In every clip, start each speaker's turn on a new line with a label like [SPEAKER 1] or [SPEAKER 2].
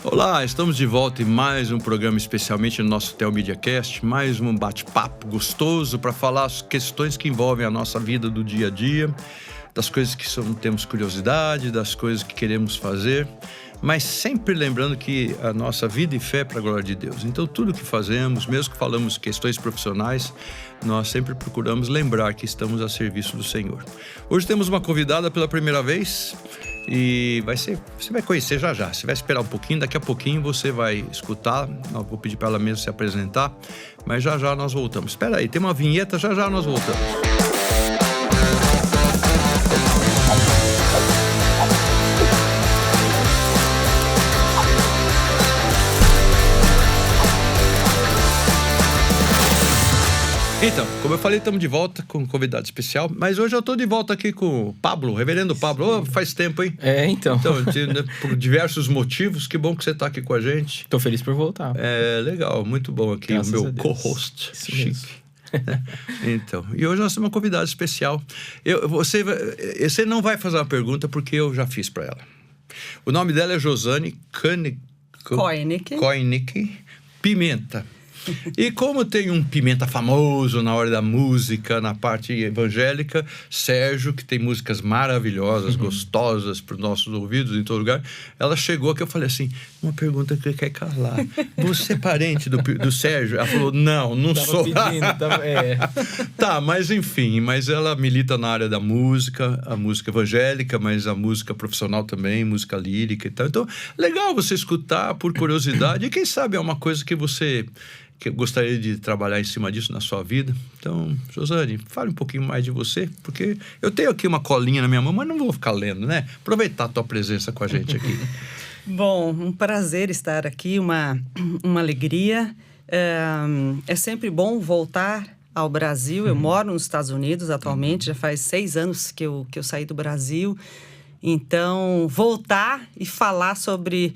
[SPEAKER 1] Olá, estamos de volta em mais um programa, especialmente no nosso Tel MediaCast, mais um bate-papo gostoso para falar as questões que envolvem a nossa vida do dia a dia, das coisas que temos curiosidade, das coisas que queremos fazer, mas sempre lembrando que a nossa vida e fé é para a glória de Deus. Então, tudo que fazemos, mesmo que falamos questões profissionais, nós sempre procuramos lembrar que estamos a serviço do Senhor. Hoje temos uma convidada pela primeira vez e você vai conhecer já. Você vai esperar um pouquinho, daqui a pouquinho você vai escutar. Eu vou pedir para ela mesmo se apresentar, mas já nós voltamos. Espera aí, tem uma vinheta, já nós voltamos. Então, como eu falei, estamos de volta com um convidado especial, mas hoje eu estou de volta aqui com o Pablo, reverendo Pablo. Faz tempo, hein?
[SPEAKER 2] Então,
[SPEAKER 1] por diversos motivos, que bom que você está aqui com a gente.
[SPEAKER 2] Tô feliz por voltar.
[SPEAKER 1] Legal, muito bom aqui,
[SPEAKER 2] Graças
[SPEAKER 1] o meu co-host.
[SPEAKER 2] Isso chique.
[SPEAKER 1] Então, e hoje nós temos uma convidada especial. Você não vai fazer uma pergunta porque eu já fiz para ela. O nome dela é Josane Koenig Pimenta. E como tem um Pimenta famoso na hora da música, na parte evangélica, Sérgio, que tem músicas maravilhosas, gostosas para os nossos ouvidos em todo lugar, ela chegou aqui, eu falei assim, uma pergunta que quer calar. Você é parente do Sérgio? Ela falou, não sou. Tá, mas enfim, mas ela milita na área da música, a música evangélica, mas a música profissional também, música lírica e tal. Então, legal você escutar por curiosidade, e quem sabe é uma coisa que eu gostaria de trabalhar em cima disso na sua vida. Então, Josane, fale um pouquinho mais de você, porque eu tenho aqui uma colinha na minha mão, mas não vou ficar lendo, né? Aproveitar a tua presença com a gente aqui.
[SPEAKER 3] Bom, um prazer estar aqui, uma alegria. É sempre bom voltar ao Brasil. Eu moro nos Estados Unidos atualmente, já faz 6 anos que eu saí do Brasil. Então, voltar e falar sobre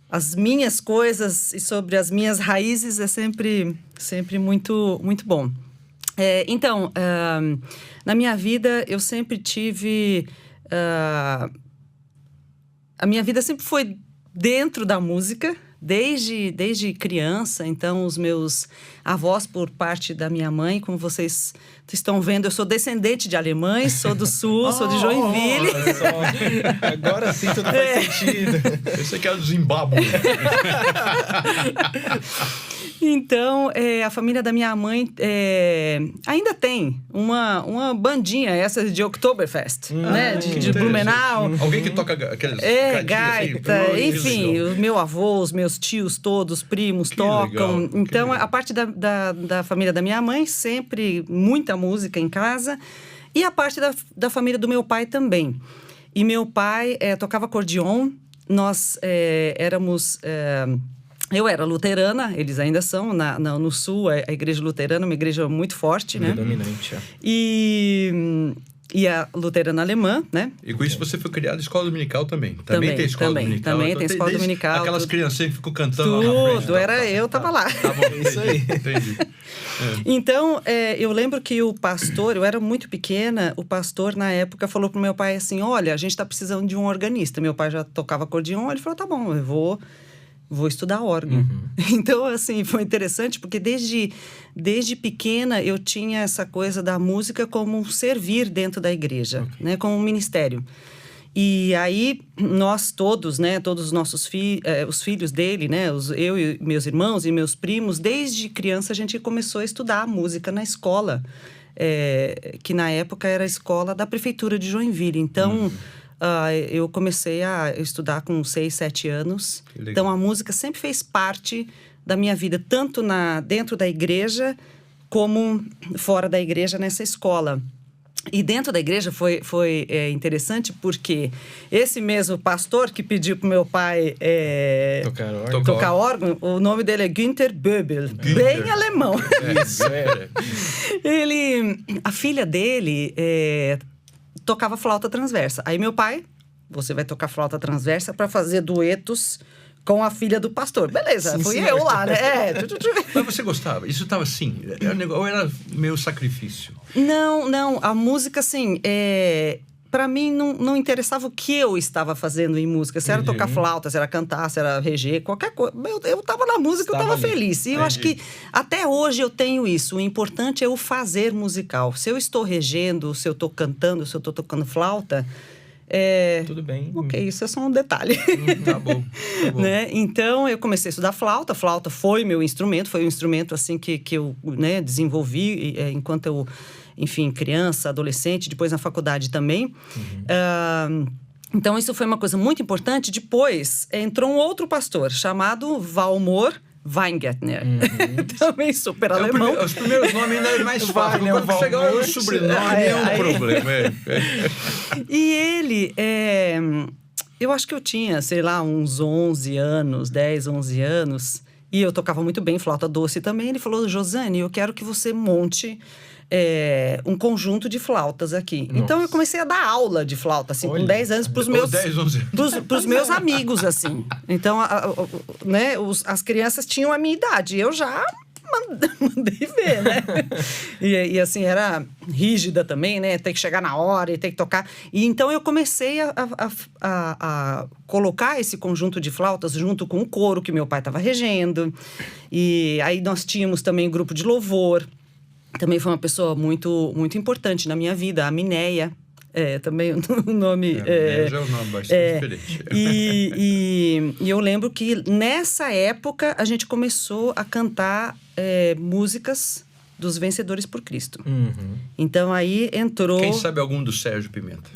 [SPEAKER 3] as minhas coisas e sobre as minhas raízes é sempre muito, muito bom. Então, na minha vida, eu sempre tive... a minha vida sempre foi dentro da música, desde criança. Então, os meus avós, por parte da minha mãe, como vocês estão vendo, eu sou descendente de alemães, sou do Sul, sou de Joinville.
[SPEAKER 2] Agora sim tudo faz sentido.
[SPEAKER 1] Esse aqui é do Zimbábue.
[SPEAKER 3] Então, a família da minha mãe ainda tem uma bandinha, essa de Oktoberfest, né? De Blumenau.
[SPEAKER 1] Alguém que toca aqueles
[SPEAKER 3] gaita,
[SPEAKER 1] assim,
[SPEAKER 3] enfim, o meu avô, os meus tios todos, primos, tocam.
[SPEAKER 1] Legal,
[SPEAKER 3] então, a parte da família da minha mãe, sempre muita música em casa. E a parte da família do meu pai também. E meu pai tocava acordeon, nós éramos... Eu era luterana, eles ainda são, no Sul, a igreja luterana, uma igreja muito forte, né?
[SPEAKER 2] Dominante,
[SPEAKER 3] E a luterana alemã, né?
[SPEAKER 1] E com isso você foi criado em escola dominical também. Também tem escola dominical.
[SPEAKER 3] Também tem escola dominical.
[SPEAKER 1] Aquelas criancinhas que ficam cantando lá na frente.
[SPEAKER 3] Tudo, eu tava lá.
[SPEAKER 1] Tá bom, isso aí. Entendi.
[SPEAKER 3] Então, eu lembro que o pastor, eu era muito pequena, o pastor na época falou pro meu pai assim, olha, a gente tá precisando de um organista. Meu pai já tocava acordeon, ele falou, tá bom, eu vou estudar órgão. Então, assim, foi interessante, porque desde pequena eu tinha essa coisa da música como um servir dentro da igreja, né? Como um ministério. E aí, nós todos, né? Todos os nossos os filhos dele, né? Eu e meus irmãos e meus primos, desde criança a gente começou a estudar música na escola, que na época era a escola da prefeitura de Joinville. Então... eu comecei a estudar com 6, 7 anos. Então, a música sempre fez parte da minha vida, tanto dentro da igreja, como fora da igreja, nessa escola. E dentro da igreja foi interessante, porque esse mesmo pastor que pediu para o meu pai tocar órgão, o nome dele é Günther Böbel, bem alemão.
[SPEAKER 1] Isso,
[SPEAKER 3] a filha dele... tocava flauta transversa. Aí meu pai, você vai tocar flauta transversa para fazer duetos com a filha do pastor. Beleza, fui eu lá, né?
[SPEAKER 1] Mas você gostava? Isso estava assim? Ou era meio sacrifício?
[SPEAKER 3] Não. A música, assim, para mim não interessava o que eu estava fazendo em música. Se era tocar flauta, se era cantar, se era reger, qualquer coisa. Eu estava na música, eu estava feliz. E eu acho que até hoje eu tenho isso. O importante é o fazer musical. Se eu estou regendo, se eu estou cantando, se eu estou tocando flauta...
[SPEAKER 2] Tudo bem.
[SPEAKER 3] Ok, isso é só um detalhe.
[SPEAKER 2] Tá bom.
[SPEAKER 3] Né? Então, eu comecei a estudar flauta. Flauta foi meu instrumento. Foi um instrumento, assim, que eu desenvolvi enquanto eu... Enfim, criança, adolescente, depois na faculdade também. Então, isso foi uma coisa muito importante. Depois, entrou um outro pastor chamado Valmor Weingärtner. Também super alemão.
[SPEAKER 1] Os primeiros nomes ainda é mais fácil. Quando chegar o sobrenome, é um problema.
[SPEAKER 3] E ele... eu acho que eu tinha, sei lá, uns 11 anos, 10, 11 anos. E eu tocava muito bem flauta doce também. Ele falou, Josiane, eu quero que você monte... um conjunto de flautas aqui. Nossa. Então, eu comecei a dar aula de flauta, assim, com 10 anos, para os meus...
[SPEAKER 1] 10, 11 anos.
[SPEAKER 3] Pros meus amigos, assim. Então, né, as crianças tinham a minha idade. Eu já mandei ver, né? E assim, era rígida também, né? Tem que chegar na hora e tem que tocar. E então, eu comecei a colocar esse conjunto de flautas junto com o coro que meu pai estava regendo. E aí, nós tínhamos também um grupo de louvor. Também foi uma pessoa muito, muito importante na minha vida, a Mineia. Também o nome...
[SPEAKER 1] já é um nome bastante diferente.
[SPEAKER 3] E eu lembro que nessa época a gente começou a cantar músicas dos Vencedores por Cristo. Então aí entrou...
[SPEAKER 1] Quem sabe algum do Sérgio Pimenta?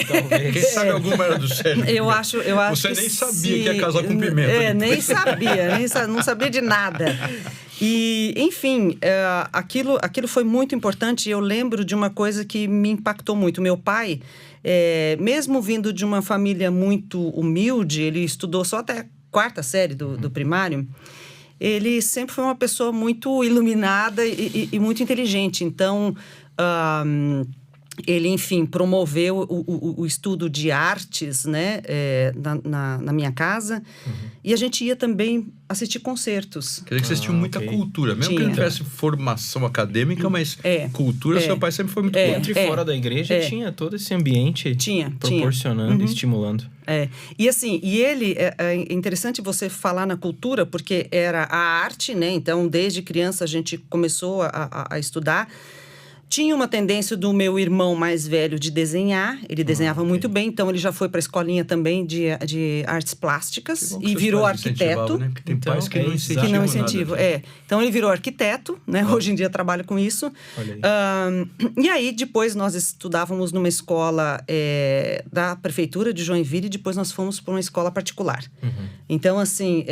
[SPEAKER 2] Talvez.
[SPEAKER 1] Quem sabe alguma era do Sérgio Pimenta?
[SPEAKER 3] Eu acho
[SPEAKER 1] Você nem sabia que ia casar com Pimenta.
[SPEAKER 3] Nem sabia, não sabia de nada. E, enfim, aquilo foi muito importante. Eu lembro de uma coisa que me impactou muito. Meu pai, mesmo vindo de uma família muito humilde, ele estudou só até a 4ª série do primário, ele sempre foi uma pessoa muito iluminada e muito inteligente. Então, ele, enfim, promoveu o estudo de artes, né, na minha casa. E a gente ia também assistir concertos.
[SPEAKER 1] Quer dizer que vocês tinham muita cultura. Mesmo que não tivesse formação acadêmica, mas cultura, seu pai sempre foi muito bom.
[SPEAKER 2] Dentro e fora da igreja tinha todo esse ambiente proporcionando, estimulando.
[SPEAKER 3] E assim, ele... É interessante você falar na cultura, porque era a arte, né? Então, desde criança, a gente começou a estudar. Tinha uma tendência do meu irmão mais velho de desenhar. Ele desenhava muito bem, então ele já foi para a escolinha também de artes plásticas e virou arquiteto.
[SPEAKER 1] Né? Porque tem pais que não incentivam.
[SPEAKER 3] Então ele virou arquiteto, né? Hoje em dia trabalha com isso. E aí depois nós estudávamos numa escola da prefeitura de Joinville e depois nós fomos para uma escola particular. Então assim,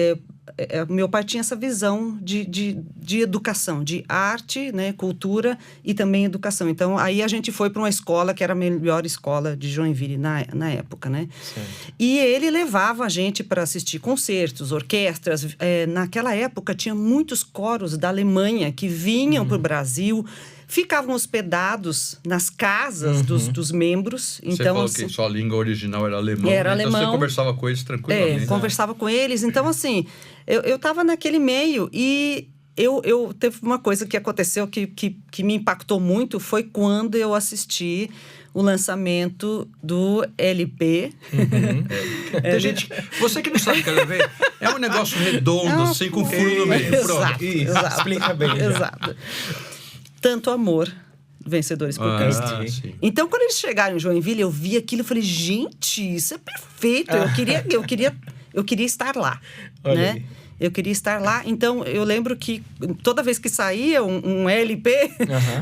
[SPEAKER 3] meu pai tinha essa visão de educação, de arte, né, cultura e também educação. Então, aí a gente foi para uma escola que era a melhor escola de Joinville na época, né? Certo. E ele levava a gente para assistir concertos, orquestras. Naquela época, tinha muitos coros da Alemanha que vinham para o Brasil, ficavam hospedados nas casas dos membros.
[SPEAKER 1] Você
[SPEAKER 3] então,
[SPEAKER 1] falou
[SPEAKER 3] assim,
[SPEAKER 1] que sua língua original era alemão.
[SPEAKER 3] Era
[SPEAKER 1] então
[SPEAKER 3] alemão.
[SPEAKER 1] Você conversava com eles tranquilamente.
[SPEAKER 3] Conversava com eles. Então, assim, eu estava naquele meio e eu teve uma coisa que aconteceu que me impactou muito, foi quando eu assisti o lançamento do LP.
[SPEAKER 1] Tem gente... Você que não sabe o que é LP, é um negócio redondo, assim, com furo no meio.
[SPEAKER 3] Exato.
[SPEAKER 2] Explica bem.
[SPEAKER 3] Exato. Tanto amor, Vencedores por Cristo.
[SPEAKER 1] Sim.
[SPEAKER 3] Então, quando eles chegaram em Joinville, eu vi aquilo e falei, gente, isso é perfeito. Eu queria estar lá, né? Eu queria estar lá. Então, eu lembro que toda vez que saía um LP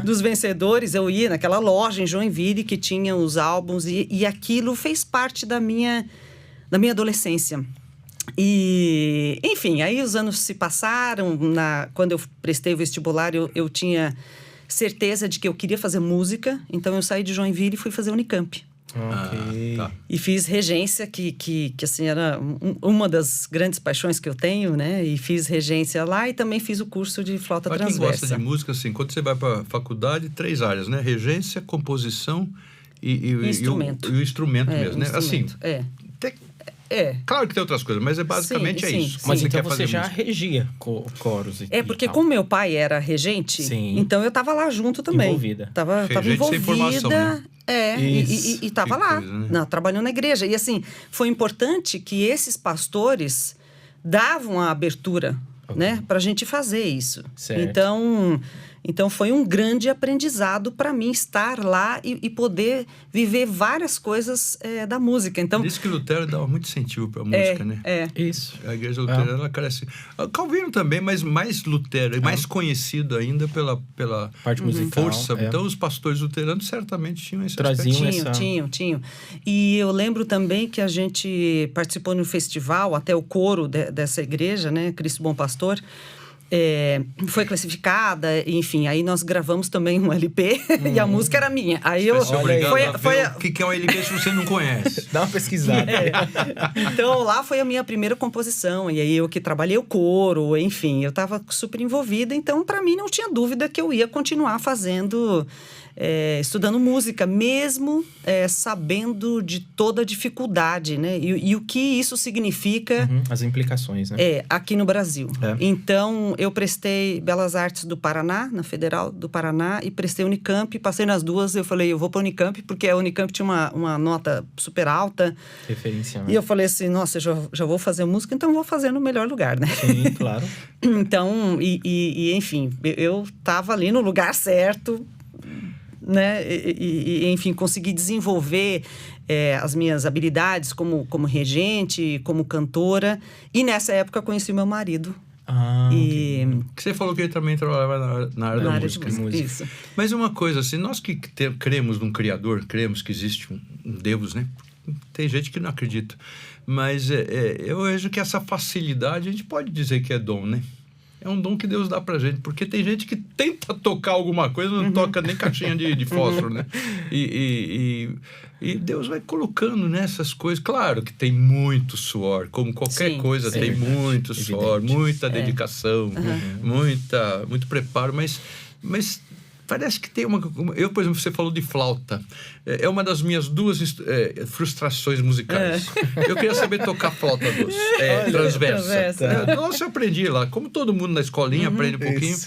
[SPEAKER 3] dos Vencedores, eu ia naquela loja em Joinville que tinha os álbuns e aquilo fez parte da minha adolescência. E, enfim, aí os anos se passaram. Quando eu prestei o vestibular, eu tinha certeza de que eu queria fazer música. Então, eu saí de Joinville e fui fazer Unicamp.
[SPEAKER 2] Tá.
[SPEAKER 3] E fiz regência, que assim, era uma das grandes paixões que eu tenho, né? E fiz regência lá e também fiz o curso de flauta transversa.
[SPEAKER 1] Quem gosta de música, assim, quando você vai para a faculdade, 3 áreas, né? Regência, composição e o instrumento mesmo, né? Assim, Claro que tem outras coisas, mas basicamente isso.
[SPEAKER 2] Mas então você já regia coros e
[SPEAKER 3] porque
[SPEAKER 2] tal.
[SPEAKER 3] como meu pai era regente, então eu tava lá junto também.
[SPEAKER 2] Envolvida.
[SPEAKER 3] Tava envolvida.
[SPEAKER 1] Sem formação, né?
[SPEAKER 3] E tava lá,
[SPEAKER 1] coisa, né?
[SPEAKER 3] trabalhando na igreja. E assim, foi importante que esses pastores davam a abertura, né, pra gente fazer isso.
[SPEAKER 2] Certo.
[SPEAKER 3] Então foi um grande aprendizado para mim estar lá e poder viver várias coisas da música. Então,
[SPEAKER 1] diz que Lutero dava muito incentivo para a música, né?
[SPEAKER 2] Isso.
[SPEAKER 1] A igreja luterana, ela cresce. Calvino também, mas mais Lutero, mais conhecido ainda pela
[SPEAKER 2] parte musical.
[SPEAKER 1] Força. Então, os pastores luteranos certamente tinham esse
[SPEAKER 2] Traziam
[SPEAKER 1] aspecto.
[SPEAKER 3] Tinham. E eu lembro também que a gente participou no festival, até o coro dessa igreja, né? Cristo Bom Pastor. Foi classificada, enfim, aí nós gravamos também um LP e a música era minha. Aí eu
[SPEAKER 1] o que é um LP se você não conhece?
[SPEAKER 2] Dá uma pesquisada.
[SPEAKER 3] Então lá foi a minha primeira composição, e aí eu que trabalhei o coro, enfim, eu estava super envolvida, então para mim não tinha dúvida que eu ia continuar fazendo, estudando música, mesmo sabendo de toda a dificuldade, né? E o que isso significa...
[SPEAKER 2] As implicações, né?
[SPEAKER 3] Aqui no Brasil. Então, eu prestei Belas Artes do Paraná, na Federal do Paraná, e prestei Unicamp, passei nas duas, eu falei, eu vou para Unicamp, porque a Unicamp tinha uma nota super alta.
[SPEAKER 2] Referência, né?
[SPEAKER 3] E eu falei assim, nossa, já vou fazer música, então vou fazer no melhor lugar, né?
[SPEAKER 2] Sim, claro.
[SPEAKER 3] Então, enfim, eu estava ali no lugar certo, né? Enfim, consegui desenvolver as minhas habilidades como regente, como cantora. E nessa época eu conheci meu marido.
[SPEAKER 1] Que você falou que ele também trabalhava na área da música.
[SPEAKER 3] Isso.
[SPEAKER 1] Mas uma coisa assim, nós que cremos num Criador, cremos que existe um Deus, né? Tem gente que não acredita. Mas eu vejo que essa facilidade, a gente pode dizer que é dom, né? É um dom que Deus dá pra gente, porque tem gente que tenta tocar alguma coisa, não toca nem caixinha de fósforo, né? E Deus vai colocando nessas coisas. Claro que tem muito suor, como qualquer coisa, tem muito suor, muita dedicação, muito preparo, mas parece que tem uma... Eu, por exemplo, você falou de flauta. É uma das minhas duas frustrações musicais. Eu queria saber tocar flauta doce. Transversa. Nossa, eu aprendi lá. Como todo mundo na escolinha aprende um pouquinho.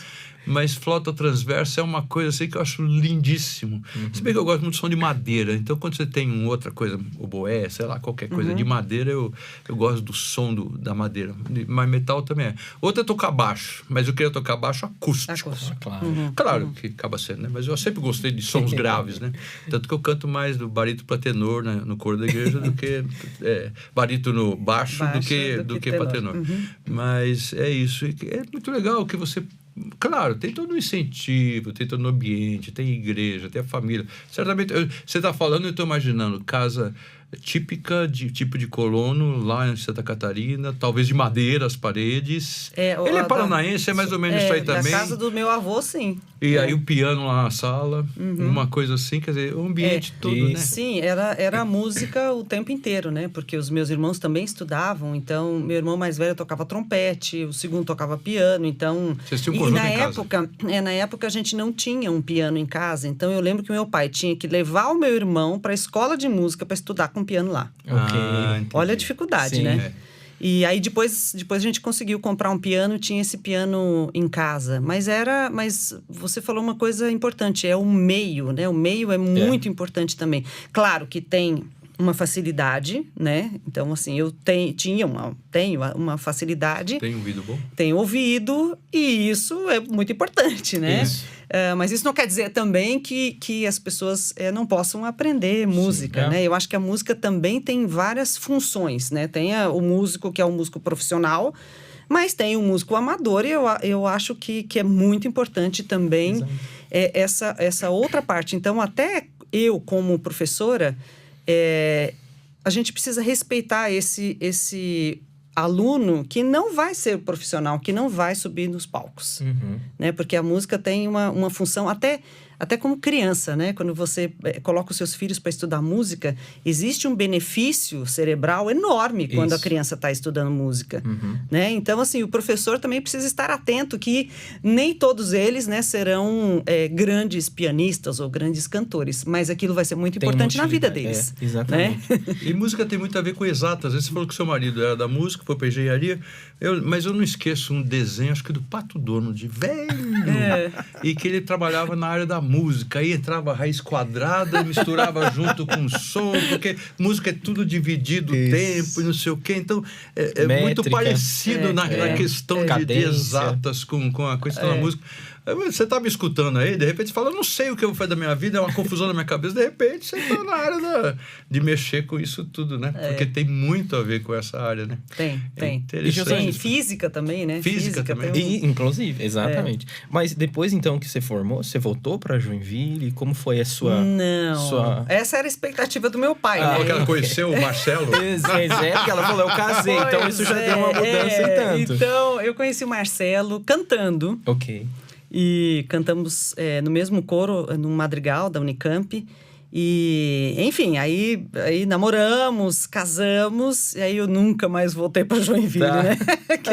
[SPEAKER 1] Mas flauta transversa é uma coisa assim que eu acho lindíssimo. Se bem que eu gosto muito do som de madeira. Então, quando você tem outra coisa, oboé, sei lá, qualquer coisa de madeira, eu gosto do som da madeira. Mas metal também é. Outra é tocar baixo. Mas eu queria tocar baixo acústico.
[SPEAKER 2] Claro.
[SPEAKER 1] Claro que acaba sendo, né? Mas eu sempre gostei de sons graves, né? Tanto que eu canto mais do barítono para tenor, né? No coro da igreja do que barítono baixo do que para tenor. Mas é isso. É muito legal que você... Claro, tem todo um incentivo, tem todo um ambiente, tem igreja, tem a família. Certamente, você está falando, eu estou imaginando casa típica, tipo de colono, lá em Santa Catarina, talvez de madeira as paredes. Ele é paranaense, é mais ou menos isso aí também.
[SPEAKER 3] Na casa do meu avô, sim.
[SPEAKER 1] E aí o piano lá na sala, uma coisa assim, quer dizer, o ambiente todo, né?
[SPEAKER 3] Sim, era a música o tempo inteiro, né? Porque os meus irmãos também estudavam, então meu irmão mais velho tocava trompete, o segundo tocava piano, então...
[SPEAKER 1] Vocês tinham um conjunto em
[SPEAKER 3] casa? Na época a gente não tinha um piano em casa, então eu lembro que meu pai tinha que levar o meu irmão para a escola de música para estudar com piano lá. Olha a dificuldade, né? E aí depois a gente conseguiu comprar um piano, tinha esse piano em casa. Mas você falou uma coisa importante, é o meio, né? O meio é muito importante também. Claro que tem uma facilidade, né? Então, assim, eu tenho uma facilidade.
[SPEAKER 1] Tem ouvido bom?
[SPEAKER 3] Tenho ouvido, e isso é muito importante, né? Mas isso não quer dizer também que as pessoas não possam aprender música, né? Eu acho que a música também tem várias funções, né? Tem o músico que é um músico profissional, mas tem o músico amador, e eu acho que é muito importante também essa outra parte. Então, até eu, como professora, a gente precisa respeitar esse aluno que não vai ser profissional, que não vai subir nos palcos, né? Porque a música tem uma função, até até como criança, né? Quando você coloca os seus filhos para estudar música, existe um benefício cerebral enorme quando a criança está estudando música, né? Então, assim, o professor também precisa estar atento que nem todos eles, né, serão grandes pianistas ou grandes cantores, mas aquilo vai ser muito importante na vida deles.
[SPEAKER 2] Exatamente.
[SPEAKER 3] Né?
[SPEAKER 1] E música tem muito a ver com exatas. Você falou que seu marido era da música, foi para engenharia, mas eu não esqueço um desenho, acho que do Pato Donald, velho, e que ele trabalhava na área da música, aí entrava raiz quadrada, misturava junto com som, porque música é tudo dividido, tempo e não sei o quê, então é muito parecido na questão de exatas com a questão da música. Você tá me escutando aí, de repente você fala, eu não sei o que eu vou fazer da minha vida, é uma confusão na minha cabeça, de repente você tá na área de mexer com isso tudo, né? Porque tem muito a ver com essa área, né?
[SPEAKER 3] Tem. Tem física também, né?
[SPEAKER 1] Física também.
[SPEAKER 2] Inclusive, exatamente. Mas depois, então, que você formou, você voltou para Joinville? Como foi a sua...
[SPEAKER 3] Não. Essa era a expectativa do meu pai, né?
[SPEAKER 1] Porque ela conheceu o Marcelo?
[SPEAKER 2] Porque ela falou, eu casei, então isso já deu uma mudança e tanto.
[SPEAKER 3] Então, eu conheci o Marcelo cantando.
[SPEAKER 2] Ok.
[SPEAKER 3] E cantamos no mesmo coro, no Madrigal da Unicamp. E, enfim, aí namoramos, casamos, e aí eu nunca mais voltei para Joinville, né? Que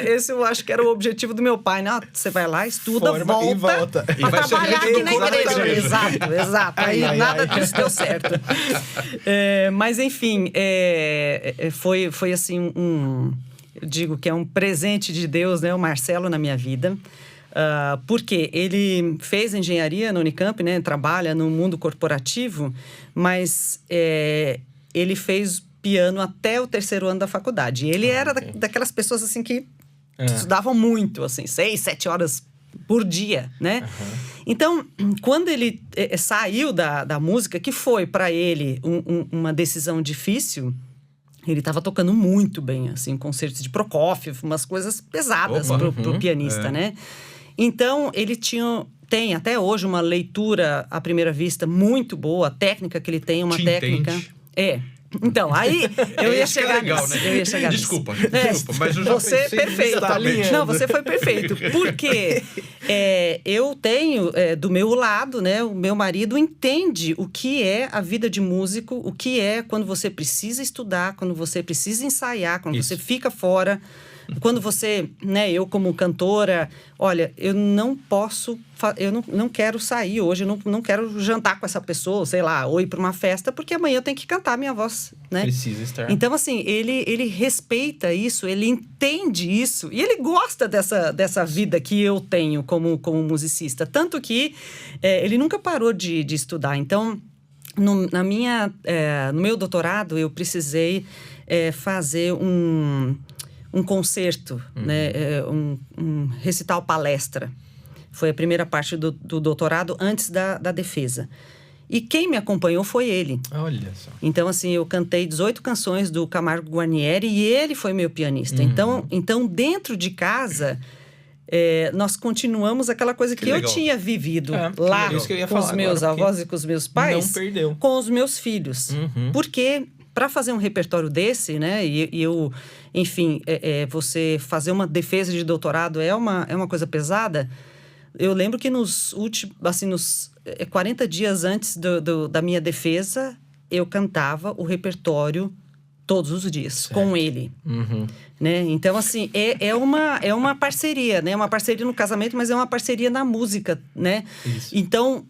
[SPEAKER 3] esse eu acho que era o objetivo do meu pai, né? Você vai lá, estuda, volta.
[SPEAKER 1] E vai
[SPEAKER 3] trabalhar aqui na igreja. Exato. Aí nada disso deu certo. Mas, enfim, foi assim eu digo que é um presente de Deus, né? O Marcelo na minha vida. Porque ele fez engenharia na Unicamp, né? Trabalha no mundo corporativo, mas ele fez piano até o 3º ano da faculdade. Ele era daquelas pessoas assim que estudavam muito, assim, 6, 7 horas por dia, né? Então, quando ele saiu da música, que foi para ele uma decisão difícil, ele estava tocando muito bem, assim, concertos de Prokofiev, umas coisas pesadas pro pianista, né? Então, ele tem até hoje uma leitura à primeira vista muito boa, a técnica que ele tem, uma técnica... Então, aí eu ia chegar
[SPEAKER 1] legal, né?
[SPEAKER 3] Eu ia chegar
[SPEAKER 1] Desculpa, mas eu já
[SPEAKER 3] você perfeito. Não, você foi perfeito. Porque eu tenho do meu lado, né? O meu marido entende o que é a vida de músico, o que é quando você precisa estudar, quando você precisa ensaiar, quando você fica fora. Quando você, né, eu como cantora, olha, eu não posso, eu não quero sair hoje, eu não quero jantar com essa pessoa, sei lá, ou ir para uma festa, porque amanhã eu tenho que cantar a minha voz, né?
[SPEAKER 2] Precisa estar.
[SPEAKER 3] Então, assim, ele respeita isso, ele entende isso, e ele gosta dessa vida que eu tenho como musicista. Tanto que ele nunca parou de estudar. Então, no meu doutorado, eu precisei fazer um concerto, né? Um recital palestra. Foi a primeira parte do doutorado antes da defesa. E quem me acompanhou foi ele.
[SPEAKER 2] Olha só.
[SPEAKER 3] Então, assim, eu cantei 18 canções do Camargo Guarnieri e ele foi meu pianista. Então, dentro de casa, nós continuamos aquela coisa que eu tinha vivido lá com os meus avós e com os meus pais.
[SPEAKER 2] Não perdeu.
[SPEAKER 3] Com os meus filhos. Porque... para fazer um repertório desse, né? E eu, enfim, você fazer uma defesa de doutorado é uma coisa pesada. Eu lembro que nos 40 dias antes da minha defesa, eu cantava o repertório todos os dias, com ele. Né? Então, assim, é uma parceria, né? Uma parceria no casamento, mas é uma parceria na música, né?
[SPEAKER 2] Isso.
[SPEAKER 3] Então,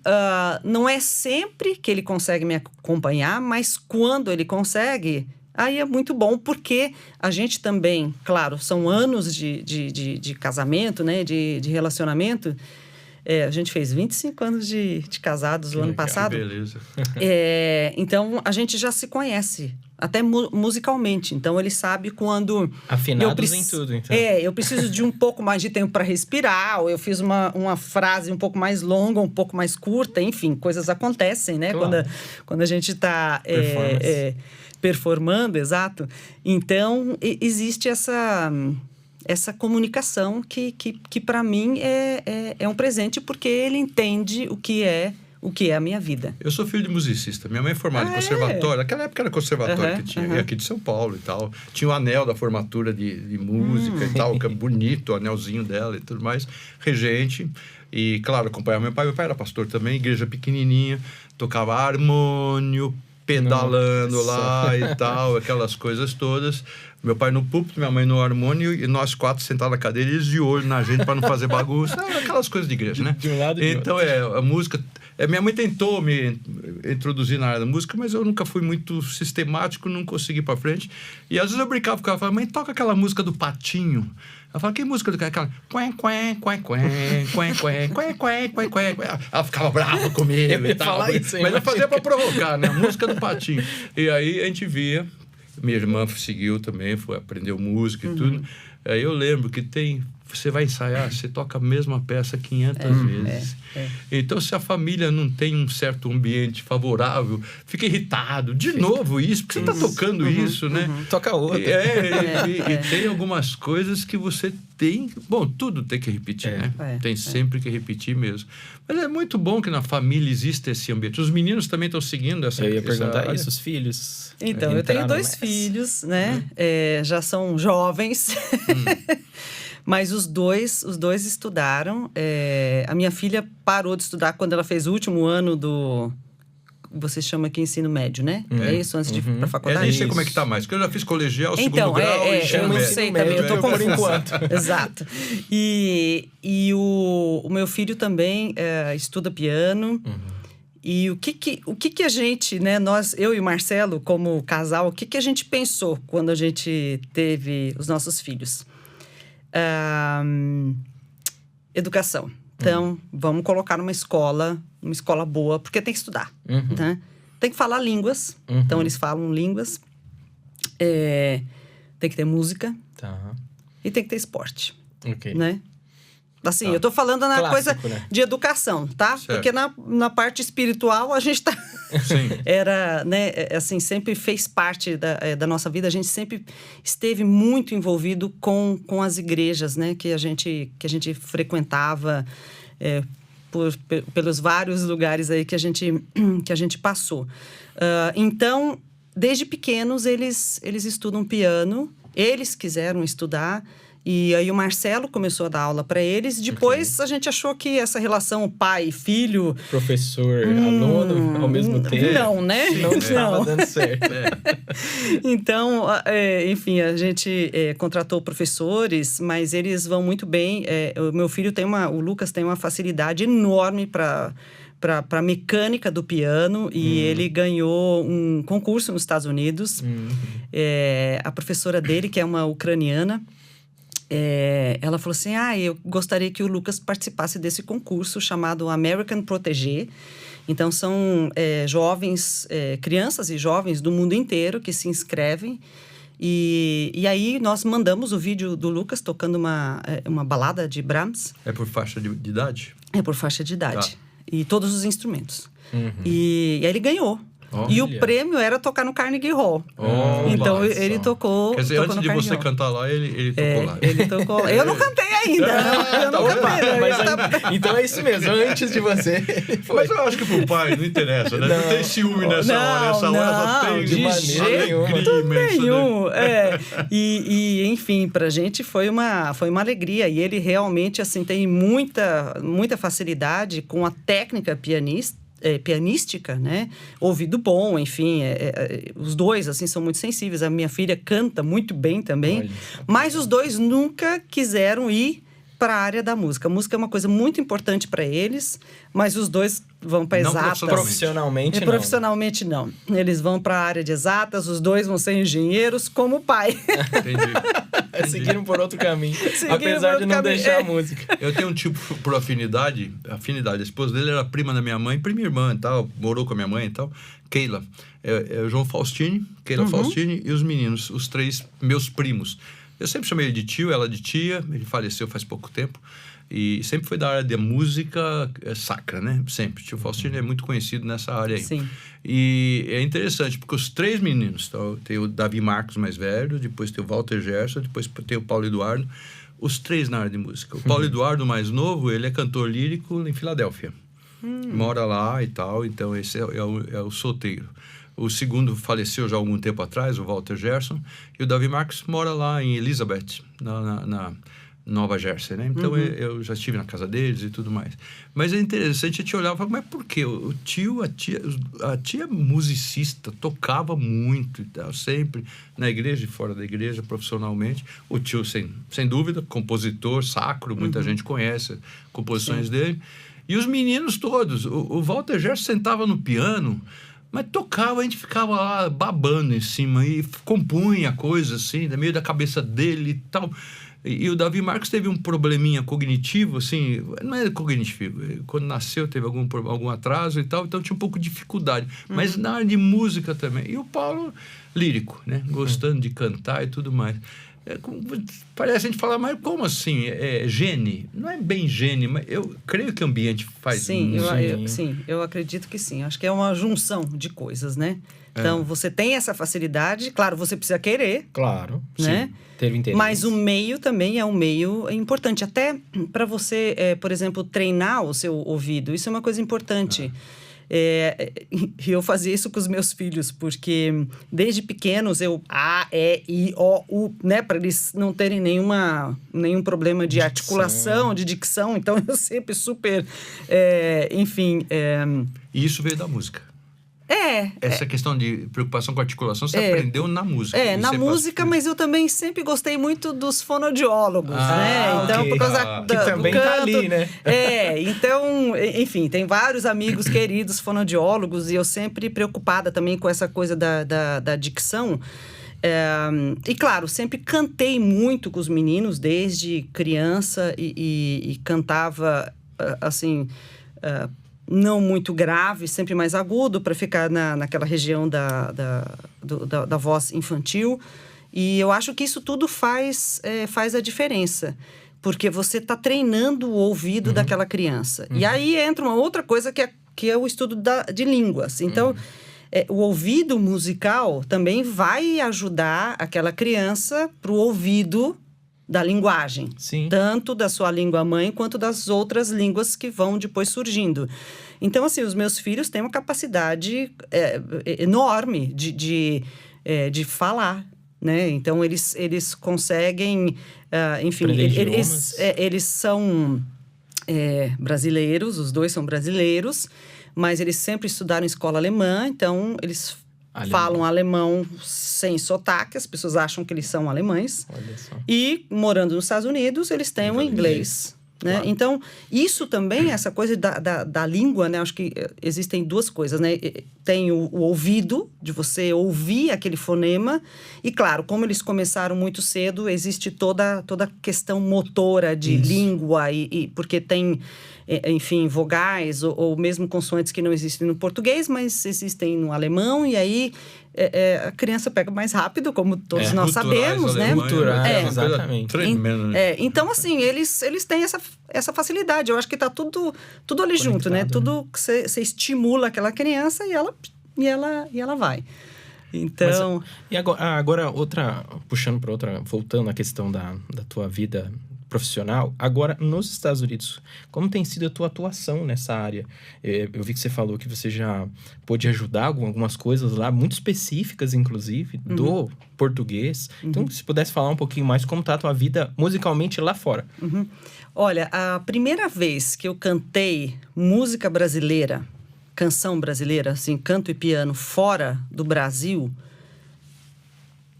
[SPEAKER 3] não é sempre que ele consegue me acompanhar, mas quando ele consegue, aí é muito bom, porque a gente também, claro, são anos de casamento, né? De relacionamento. A gente fez 25 anos de casados no ano passado.
[SPEAKER 1] Beleza.
[SPEAKER 3] Então, a gente já se conhece, até musicalmente. Então, ele sabe quando...
[SPEAKER 2] Afinados em tudo, então.
[SPEAKER 3] Eu preciso de um pouco mais de tempo para respirar, ou eu fiz uma frase um pouco mais longa, um pouco mais curta, enfim, coisas acontecem, né?
[SPEAKER 2] Claro.
[SPEAKER 3] Quando a gente está performando, exato. Então, existe essa comunicação que para mim é um presente, porque ele entende o que é a minha vida.
[SPEAKER 1] Eu sou filho de musicista. Minha mãe é formada em conservatório. Naquela época era conservatório que tinha. Aqui de São Paulo e tal. Tinha o anel da formatura de música e tal, que é bonito, o anelzinho dela e tudo mais. Regente. E, claro, acompanhava meu pai. Meu pai era pastor também, igreja pequenininha, tocava harmônio, pedalando lá e tal, aquelas coisas todas. Meu pai no púlpito, minha mãe no harmônio e nós 4 sentados na cadeira e eles de olho na gente para não fazer bagunça. Aquelas coisas de igreja, né?
[SPEAKER 2] De um lado e de
[SPEAKER 1] então,
[SPEAKER 2] outro.
[SPEAKER 1] a música... minha mãe tentou me introduzir na área da música, mas eu nunca fui muito sistemático, não consegui para frente. E às vezes eu brincava com ela, falava, mãe, toca aquela música do Patinho. Ela falava, que música do cara? Aquela... Ela ficava brava comigo e tal. Mas eu fazia para provocar, né? A música do Patinho. E aí a gente via... Minha irmã seguiu também, aprendeu música e tudo. Aí eu lembro que você vai ensaiar, você toca a mesma peça 500 vezes. Então, se a família não tem um certo ambiente favorável, fica irritado. De novo isso, porque você está tocando isso, né?
[SPEAKER 2] Toca outra.
[SPEAKER 1] E tem algumas coisas que você tem... Bom, tudo tem que repetir, né? Tem sempre que repetir mesmo. Mas é muito bom que na família exista esse ambiente. Os meninos também estão seguindo essa...
[SPEAKER 2] Eu ia perguntar isso, os filhos.
[SPEAKER 3] Então, eu tenho 2 filhos, né? Já são jovens. Mas os dois estudaram. A minha filha parou de estudar quando ela fez o último ano do... Você chama aqui ensino médio, né? É isso, antes de ir para a faculdade?
[SPEAKER 1] Nem sei como é que tá mais, porque eu já fiz colegial, segundo grau e
[SPEAKER 3] eu não sei também, eu tô
[SPEAKER 2] por enquanto.
[SPEAKER 3] Exato. E o meu filho também estuda piano. E o que a gente, né? Eu e o Marcelo, como casal, o que a gente pensou quando a gente teve os nossos filhos? Educação. Então, vamos colocar numa escola boa, porque tem que estudar. Né? Tem que falar línguas. Então, eles falam línguas. Tem que ter música. E tem que ter esporte. Né? Assim, eu tô falando na coisa, né? De educação, tá? Certo. Porque na parte espiritual, a gente tá...
[SPEAKER 1] Sim.
[SPEAKER 3] Era, né? Assim, sempre fez parte da nossa vida. A gente sempre esteve muito envolvido com as igrejas, né? Que a gente frequentava pelos vários lugares aí que a gente passou. Então, desde pequenos, eles estudam piano. Eles quiseram estudar. E aí o Marcelo começou a dar aula para eles. Depois a gente achou que essa relação pai e filho...
[SPEAKER 2] Professor, aluno, ao mesmo tempo.
[SPEAKER 3] Não, né?
[SPEAKER 2] Não estava dando certo.
[SPEAKER 3] Então, enfim, a gente contratou professores, mas eles vão muito bem. O meu filho o Lucas tem uma facilidade enorme para a mecânica do piano. E ele ganhou um concurso nos Estados Unidos. A professora dele, que é uma ucraniana... ela falou assim, eu gostaria que o Lucas participasse desse concurso chamado American Protégé. Então, são jovens, crianças e jovens do mundo inteiro que se inscrevem. E aí, nós mandamos o vídeo do Lucas tocando uma balada de Brahms.
[SPEAKER 1] É por faixa de idade?
[SPEAKER 3] É por faixa de idade. E todos os instrumentos. E aí, ele ganhou. E o prêmio era tocar no Carnegie Hall. Então, ele tocou...
[SPEAKER 1] Quer dizer, antes de você cantar lá, ele tocou lá.
[SPEAKER 3] Ele tocou lá. Eu não cantei ainda. Eu não cantei.
[SPEAKER 2] Então, é isso mesmo. Antes de você...
[SPEAKER 1] Mas eu acho que pro pai não interessa, né? Não tem ciúme nessa hora. Essa hora só tem
[SPEAKER 3] de jeito nenhum. E, enfim, pra gente foi uma alegria. E ele realmente, assim, tem muita facilidade com a técnica pianística, né? Ouvido bom, enfim. Os dois, assim, são muito sensíveis. A minha filha canta muito bem também. Mas os dois nunca quiseram ir para a área da música. A música é uma coisa muito importante para eles, mas os dois vão para exatas.
[SPEAKER 2] Profissionalmente, não.
[SPEAKER 3] Profissionalmente, não. Eles vão para a área de exatas, os dois vão ser engenheiros, como o pai.
[SPEAKER 1] Entendi.
[SPEAKER 2] Seguiram por outro caminho. Apesar de não deixar a música.
[SPEAKER 1] Eu tenho um tipo por afinidade. A esposa dele era prima da minha mãe, prima irmã e tal, morou com a minha mãe e tal. Keila. João Faustini, Keila Faustini e os meninos, os 3 meus primos. Eu sempre chamei ele de tio, ela de tia. Ele faleceu faz pouco tempo. E sempre foi da área de música sacra, né? Sempre. Tio Faustino é muito conhecido nessa área aí.
[SPEAKER 3] Sim.
[SPEAKER 1] E é interessante, porque os 3 meninos... Então, tem o Davi Marcos mais velho, depois tem o Walter Gerson, depois tem o Paulo Eduardo. Os 3 na área de música. O Paulo Eduardo, mais novo, ele é cantor lírico em Filadélfia. Mora lá e tal. Então, esse é o solteiro. O segundo faleceu já há algum tempo atrás, o Walter Gerson. E o Davi Marcos mora lá em Elizabeth, Nova Jersey, né? Então eu já estive na casa deles e tudo mais. Mas é interessante, a gente olhava e falava, mas por quê? O tio, a tia musicista, tocava muito e tal, sempre na igreja e fora da igreja, profissionalmente. O tio, sem dúvida, compositor sacro, muita gente conhece composições dele. E os meninos todos, o Walter Gerson sentava no piano, mas tocava, a gente ficava lá babando em cima e compunha coisas assim, no meio da cabeça dele e tal. E o Davi Marques teve um probleminha cognitivo, assim, não é cognitivo, quando nasceu teve algum atraso e tal, então tinha um pouco de dificuldade, mas na área de música também. E o Paulo, lírico, né, gostando de cantar e tudo mais. Parece a gente falar, mas como assim? É gene? Não é bem gene, mas eu creio que o ambiente faz...
[SPEAKER 3] Sim, eu acredito que sim. Acho que é uma junção de coisas, né? Então, você tem essa facilidade, claro, você precisa querer.
[SPEAKER 2] Claro,
[SPEAKER 3] né?
[SPEAKER 2] Sim, ter interesse.
[SPEAKER 3] Mas o meio também é um meio importante. Até para você, por exemplo, treinar o seu ouvido. Isso é uma coisa importante. Eu fazia isso com os meus filhos, porque desde pequenos eu A, E, I, O, U, né? Para eles não terem nenhum problema de articulação, de dicção. Então, eu sempre super, enfim...
[SPEAKER 1] E isso veio da música. Essa questão de preocupação com a articulação, você aprendeu na música.
[SPEAKER 3] Na música, mas eu também sempre gostei muito dos fonoaudiólogos, né? Então, por causa
[SPEAKER 2] que também
[SPEAKER 3] do canto,
[SPEAKER 2] tá ali, né?
[SPEAKER 3] Então, enfim, tem vários amigos queridos fonoaudiólogos e eu sempre preocupada também com essa coisa da dicção. E, claro, sempre cantei muito com os meninos desde criança e cantava, assim... não muito grave, sempre mais agudo, para ficar naquela região da voz infantil. E eu acho que isso tudo faz a diferença, porque você está treinando o ouvido daquela criança. E aí entra uma outra coisa que é o estudo de línguas. Então, o ouvido musical também vai ajudar aquela criança para o ouvido da linguagem.
[SPEAKER 2] Sim.
[SPEAKER 3] Tanto da sua língua mãe, quanto das outras línguas que vão depois surgindo. Então, assim, os meus filhos têm uma capacidade enorme de falar, né? Então, eles conseguem... enfim, eles são brasileiros, os dois são brasileiros, mas eles sempre estudaram em escola alemã, então eles... falam alemão sem sotaque, as pessoas acham que eles são alemães.
[SPEAKER 2] Olha só.
[SPEAKER 3] E, morando nos Estados Unidos, eles têm o inglês. Né? Claro. Então, isso também, essa coisa da língua, né? Acho que existem duas coisas, né? Tem o ouvido, de você ouvir aquele fonema. E, claro, como eles começaram muito cedo, existe toda a questão motora de língua. Porque tem, enfim, vogais ou mesmo consoantes que não existem no português, mas existem no alemão. E aí, a criança pega mais rápido, como todos nós sabemos, né?
[SPEAKER 2] Exatamente.
[SPEAKER 1] Tremendo, né?
[SPEAKER 3] Então, assim, eles têm essa facilidade. Eu acho que tá tudo ali junto, né? Tudo que você estimula aquela criança e ela vai. Então...
[SPEAKER 2] E agora puxando para outra, voltando à questão da tua vida profissional, agora nos Estados Unidos, como tem sido a tua atuação nessa área? Eu vi que você falou que você já pôde ajudar algumas coisas lá, muito específicas, inclusive, do português. Então, se pudesse falar um pouquinho mais, como está a tua vida musicalmente lá fora?
[SPEAKER 3] Olha, a primeira vez que eu cantei música brasileira, canção brasileira, assim, canto e piano, fora do Brasil,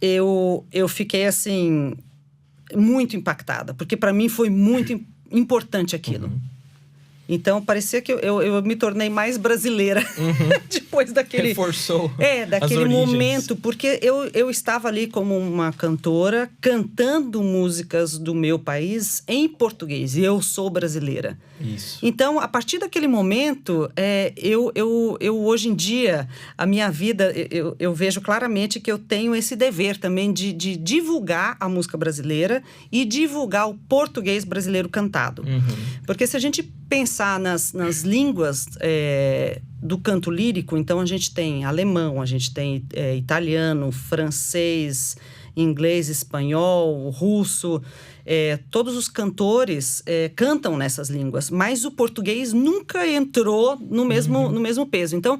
[SPEAKER 3] eu fiquei, assim... muito impactada, porque para mim foi muito importante aquilo. Então, parecia que eu me tornei mais brasileira depois daquele...
[SPEAKER 2] Reforçou
[SPEAKER 3] daquele momento, porque eu estava ali como uma cantora, cantando músicas do meu país em português, e eu sou brasileira.
[SPEAKER 2] Isso.
[SPEAKER 3] Então, a partir daquele momento, eu hoje em dia, a minha vida, eu vejo claramente que eu tenho esse dever também de divulgar a música brasileira e divulgar o português brasileiro cantado. Porque se a gente pensar nas línguas do canto lírico, então a gente tem alemão, a gente tem italiano, francês, inglês, espanhol, russo... todos os cantores cantam nessas línguas, mas o português nunca entrou no mesmo peso. Então,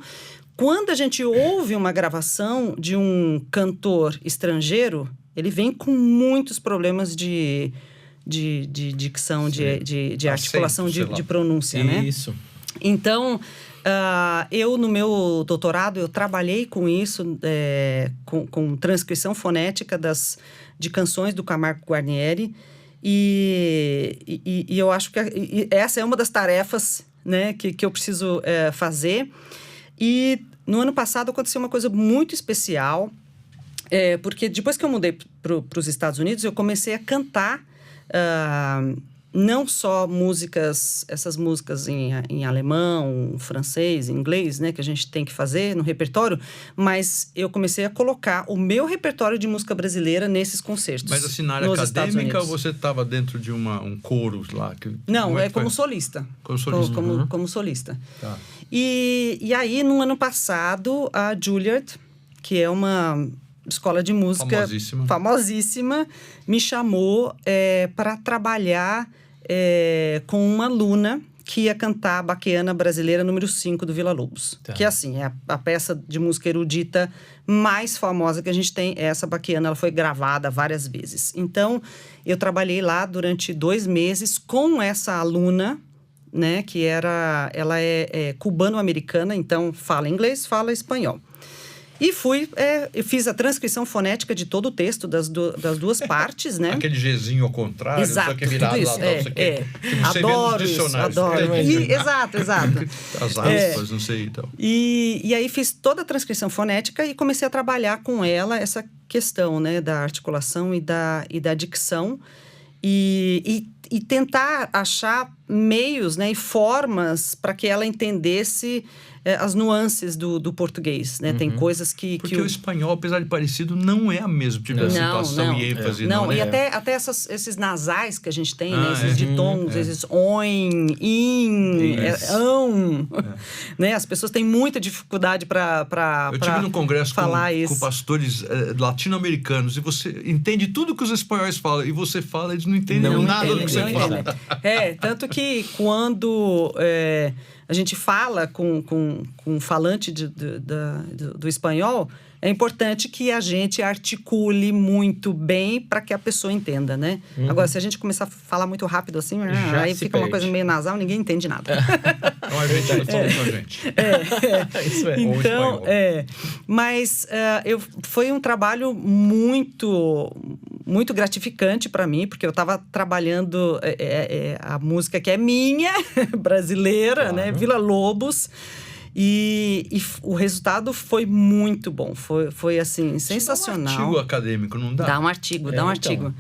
[SPEAKER 3] quando a gente ouve uma gravação de um cantor estrangeiro, ele vem com muitos problemas de de dicção, de articulação,
[SPEAKER 1] acento,
[SPEAKER 3] de pronúncia, né?
[SPEAKER 2] Isso.
[SPEAKER 3] Então, eu no meu doutorado, eu trabalhei com isso, com transcrição fonética de canções do Camargo Guarnieri, e eu acho que essa é uma das tarefas, né, que eu preciso fazer. E no ano passado aconteceu uma coisa muito especial, porque depois que eu mudei para os Estados Unidos, eu comecei a cantar não só essas músicas em alemão, francês, inglês, né, que a gente tem que fazer no repertório, mas eu comecei a colocar o meu repertório de música brasileira nesses concertos.
[SPEAKER 1] Mas assim, na área acadêmica, ou você estava dentro de um coro lá?
[SPEAKER 3] Não, como solista.
[SPEAKER 1] Como solista.
[SPEAKER 3] Como solista.
[SPEAKER 1] Tá.
[SPEAKER 3] E aí, no ano passado, a Juilliard, que é uma escola de música famosíssima, me chamou para trabalhar com uma aluna que ia cantar a Baquiana Brasileira número 5 do Villa-Lobos. Tá. Que, assim, é a peça de música erudita mais famosa que a gente tem. Essa Baquiana, ela foi gravada várias vezes. Então, eu trabalhei lá durante 2 meses com essa aluna, né, que ela é cubano-americana, então fala inglês, fala espanhol. E eu fiz a transcrição fonética de todo o texto das duas partes, né?
[SPEAKER 1] Aquele Gzinho ao contrário,
[SPEAKER 3] exato,
[SPEAKER 1] só que virado
[SPEAKER 3] isso,
[SPEAKER 1] lá, que você
[SPEAKER 3] adoro
[SPEAKER 1] vê nos dicionários.
[SPEAKER 3] Adoro. Exato.
[SPEAKER 1] As aspas, não sei, então.
[SPEAKER 3] E aí fiz toda a transcrição fonética e comecei a trabalhar com ela essa questão, né, da articulação e da dicção. E tentar achar meios, né, e formas para que ela entendesse as nuances do português, né? Tem coisas que...
[SPEAKER 1] Porque o espanhol, apesar de parecido, não é a mesma tipo de acentuação e ênfase.
[SPEAKER 3] Não, e até esses nasais que a gente tem, né? Esses ditongos, esses oin, in, ão. Né? As pessoas têm muita dificuldade para
[SPEAKER 1] Eu tive num congresso com pastores latino-americanos e você entende tudo que os espanhóis falam e você fala, eles não entendem nada do que você fala.
[SPEAKER 3] Tanto que quando... a gente fala com um falante do espanhol, é importante que a gente articule muito bem para que a pessoa entenda, né? Agora, se a gente começar a falar muito rápido assim, aí fica uma coisa meio nasal, ninguém entende nada.
[SPEAKER 1] Então, a gente fala com a gente.
[SPEAKER 3] Isso é. Então, mas foi um trabalho muito gratificante para mim, porque eu estava trabalhando a música que é minha, brasileira, claro, né? Villa-Lobos. E o resultado foi muito bom. Foi assim, sensacional.
[SPEAKER 1] Dá um artigo acadêmico, não dá?
[SPEAKER 3] Dá um artigo.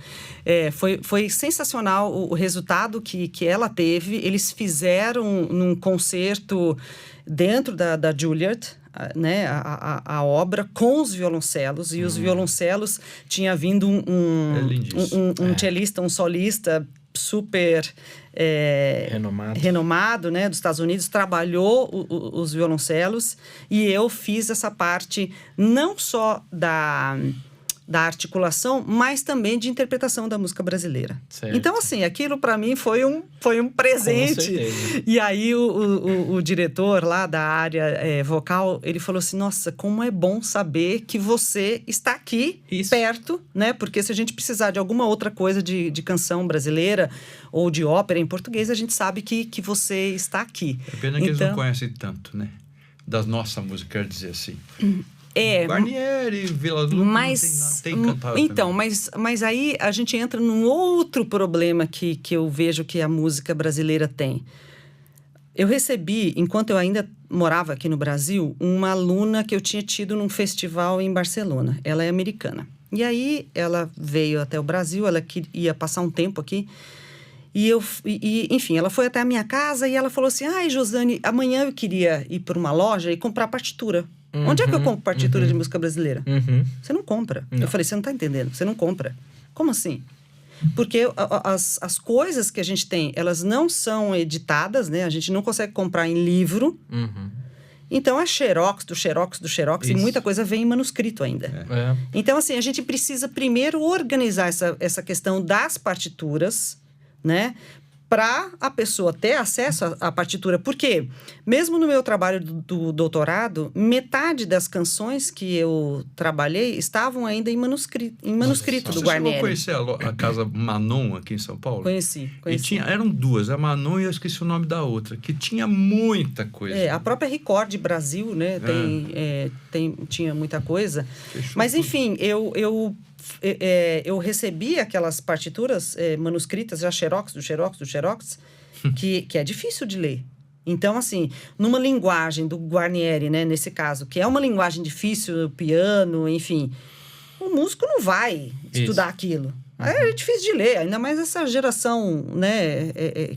[SPEAKER 3] Foi sensacional o resultado que ela teve. Eles fizeram num concerto dentro da Juilliard, né, a obra com os violoncelos. E os violoncelos, tinha vindo um cellista, um solista super renomado, né, dos Estados Unidos, trabalhou os violoncelos, e eu fiz essa parte não só da articulação, mas também de interpretação da música brasileira. Certo. Então, assim, aquilo para mim foi um presente. Com certeza. E aí o diretor lá da área vocal, ele falou assim, nossa, como é bom saber que você está aqui perto, né? Porque se a gente precisar de alguma outra coisa de canção brasileira ou de ópera em português, a gente sabe que você está aqui.
[SPEAKER 1] É pena que eles não conhecem tanto, né? Da nossa música, quero dizer assim.
[SPEAKER 3] Guarnieri,
[SPEAKER 1] Villa-Lobos tem cantado.
[SPEAKER 3] Então, mas aí a gente entra num outro problema que eu vejo que a música brasileira tem. Eu recebi, enquanto eu ainda morava aqui no Brasil, uma aluna que eu tinha tido num festival em Barcelona. Ela é americana. E aí ela veio até o Brasil, ela ia passar um tempo aqui. Enfim, ela foi até a minha casa e ela falou assim, Josane, amanhã eu queria ir para uma loja e comprar partitura. Onde é que eu compro partitura de música brasileira? Você não compra. Não. Eu falei, você não está entendendo, você não compra. Como assim? Porque as coisas que a gente tem, elas não são editadas, né? A gente não consegue comprar em livro. Então, é xerox do xerox. Isso. E muita coisa vem em manuscrito ainda. Então, assim, a gente precisa primeiro organizar essa questão das partituras, né? para a pessoa ter acesso à partitura. Porque, mesmo no meu trabalho do doutorado, metade das canções que eu trabalhei estavam ainda em manuscrito do Guarnieri.
[SPEAKER 1] Você chegou a conhecer a Casa Manon aqui em São Paulo?
[SPEAKER 3] Conheci.
[SPEAKER 1] E eram duas, a Manon e eu esqueci o nome da outra, que tinha muita coisa.
[SPEAKER 3] A própria Record Brasil, né? Tinha muita coisa.
[SPEAKER 1] Fechou.
[SPEAKER 3] Mas, enfim, eu recebi aquelas partituras manuscritas, já xerox, que é difícil de ler. Então, assim, numa linguagem do Guarnieri, né, nesse caso, que é uma linguagem difícil, piano, enfim, o músico não vai estudar aquilo. É difícil de ler, ainda mais essa geração, né,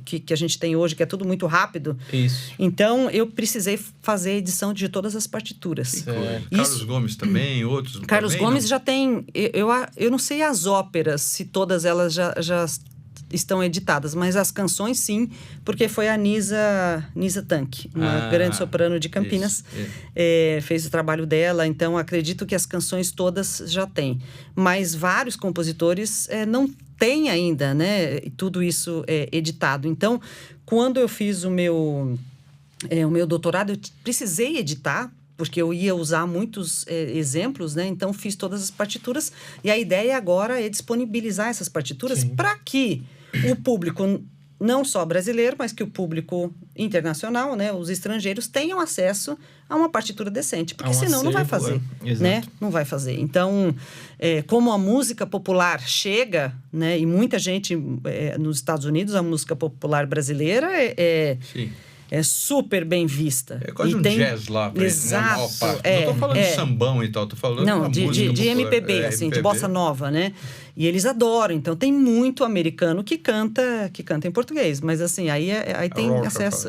[SPEAKER 3] que a gente tem hoje, que é tudo muito rápido.
[SPEAKER 2] Isso.
[SPEAKER 3] Então, eu precisei fazer a edição de todas as partituras.
[SPEAKER 1] Carlos Gomes também, outros
[SPEAKER 3] Carlos
[SPEAKER 1] também,
[SPEAKER 3] Gomes
[SPEAKER 1] não?
[SPEAKER 3] já tem... Eu não sei as óperas, se todas elas já estão editadas, mas as canções, sim, porque foi a Nisa Tanque, uma grande soprano de Campinas, fez o trabalho dela, então acredito que as canções todas já têm. Mas vários compositores não têm ainda, né, tudo isso editado. Então, quando eu fiz o meu doutorado, eu precisei editar, porque eu ia usar muitos exemplos, né? Então, fiz todas as partituras. E a ideia agora é disponibilizar essas partituras para que o público, não só brasileiro, mas que o público internacional, né? Os estrangeiros, tenham acesso a uma partitura decente. Porque senão não vai fazer, né? Não vai fazer. Então, como a música popular chega, né? E muita gente, nos Estados Unidos, a música popular brasileira é super bem vista.
[SPEAKER 1] É quase jazz lá.
[SPEAKER 3] Exato.
[SPEAKER 1] Não estou falando de sambão e tal, estou falando
[SPEAKER 3] de MPB, assim, de bossa nova, né? E eles adoram. Então, tem muito americano que canta em português. Mas, assim, aí tem acesso...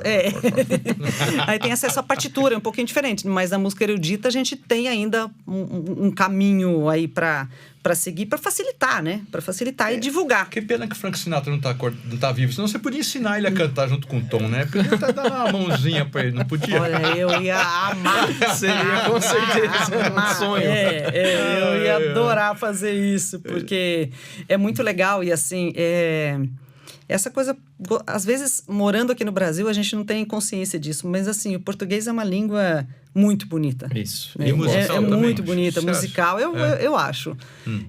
[SPEAKER 3] aí tem acesso à partitura, é um pouquinho diferente. Mas na música erudita, a gente tem ainda um caminho aí para seguir, para facilitar, né? Para facilitar e divulgar.
[SPEAKER 1] Que pena que o Frank Sinatra não tá vivo. Senão você podia ensinar ele a cantar junto com o Tom, né? Podia até dar uma mãozinha para ele, não podia?
[SPEAKER 3] Olha, eu ia amar.
[SPEAKER 2] Seria com certeza um sonho.
[SPEAKER 3] Eu ia adorar fazer isso, porque é muito legal. E assim, essa coisa... Às vezes, morando aqui no Brasil, a gente não tem consciência disso. Mas assim, o português é uma língua muito bonita.
[SPEAKER 2] Isso.
[SPEAKER 1] E musical também,
[SPEAKER 3] muito bonita. Musical, eu acho.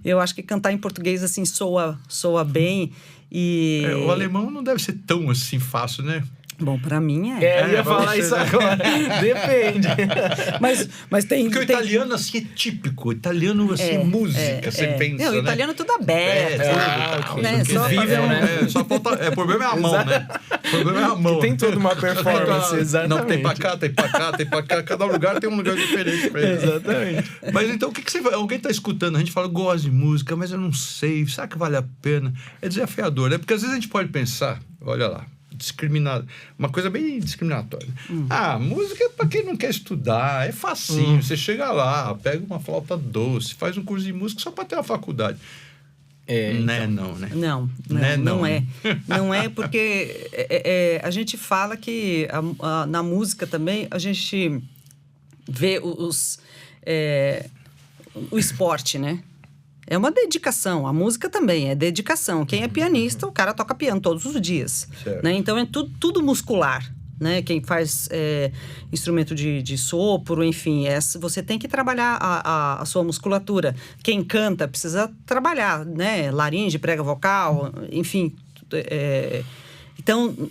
[SPEAKER 3] Eu acho que cantar em português, assim, soa bem. E...
[SPEAKER 1] o alemão não deve ser tão assim fácil, né?
[SPEAKER 3] Bom, pra mim
[SPEAKER 2] eu ia falar isso agora. Depende.
[SPEAKER 3] Mas tem...
[SPEAKER 1] Porque o italiano, assim, é típico. O italiano, assim, música, você pensa,
[SPEAKER 3] não, o italiano é tudo aberto.
[SPEAKER 2] Vivível, né?
[SPEAKER 1] Só falta... O problema é a mão, né? O problema é a mão.
[SPEAKER 2] Que tem toda uma performance, exatamente.
[SPEAKER 1] Não, tem pra cá, tem pra cá, tem pra cá. Cada lugar tem um lugar diferente pra ele.
[SPEAKER 2] Exatamente.
[SPEAKER 1] Mas então, o que você... Alguém tá escutando, a gente fala, gosto de música, mas eu não sei, será que vale a pena? É desafiador, né? Porque às vezes a gente pode pensar, olha lá, discriminado, uma coisa bem discriminatória. Música é para quem não quer estudar, é facinho, você chega lá, pega uma flauta doce, faz um curso de música só para ter uma faculdade.
[SPEAKER 3] Não é porque a gente fala que na música também a gente vê o esporte, né? É uma dedicação. A música também é dedicação. Quem é pianista, o cara toca piano todos os dias. Né? Então, é tudo muscular. Né? Quem faz instrumento de sopro, enfim, você tem que trabalhar a sua musculatura. Quem canta precisa trabalhar, né? Laringe, prega vocal, enfim...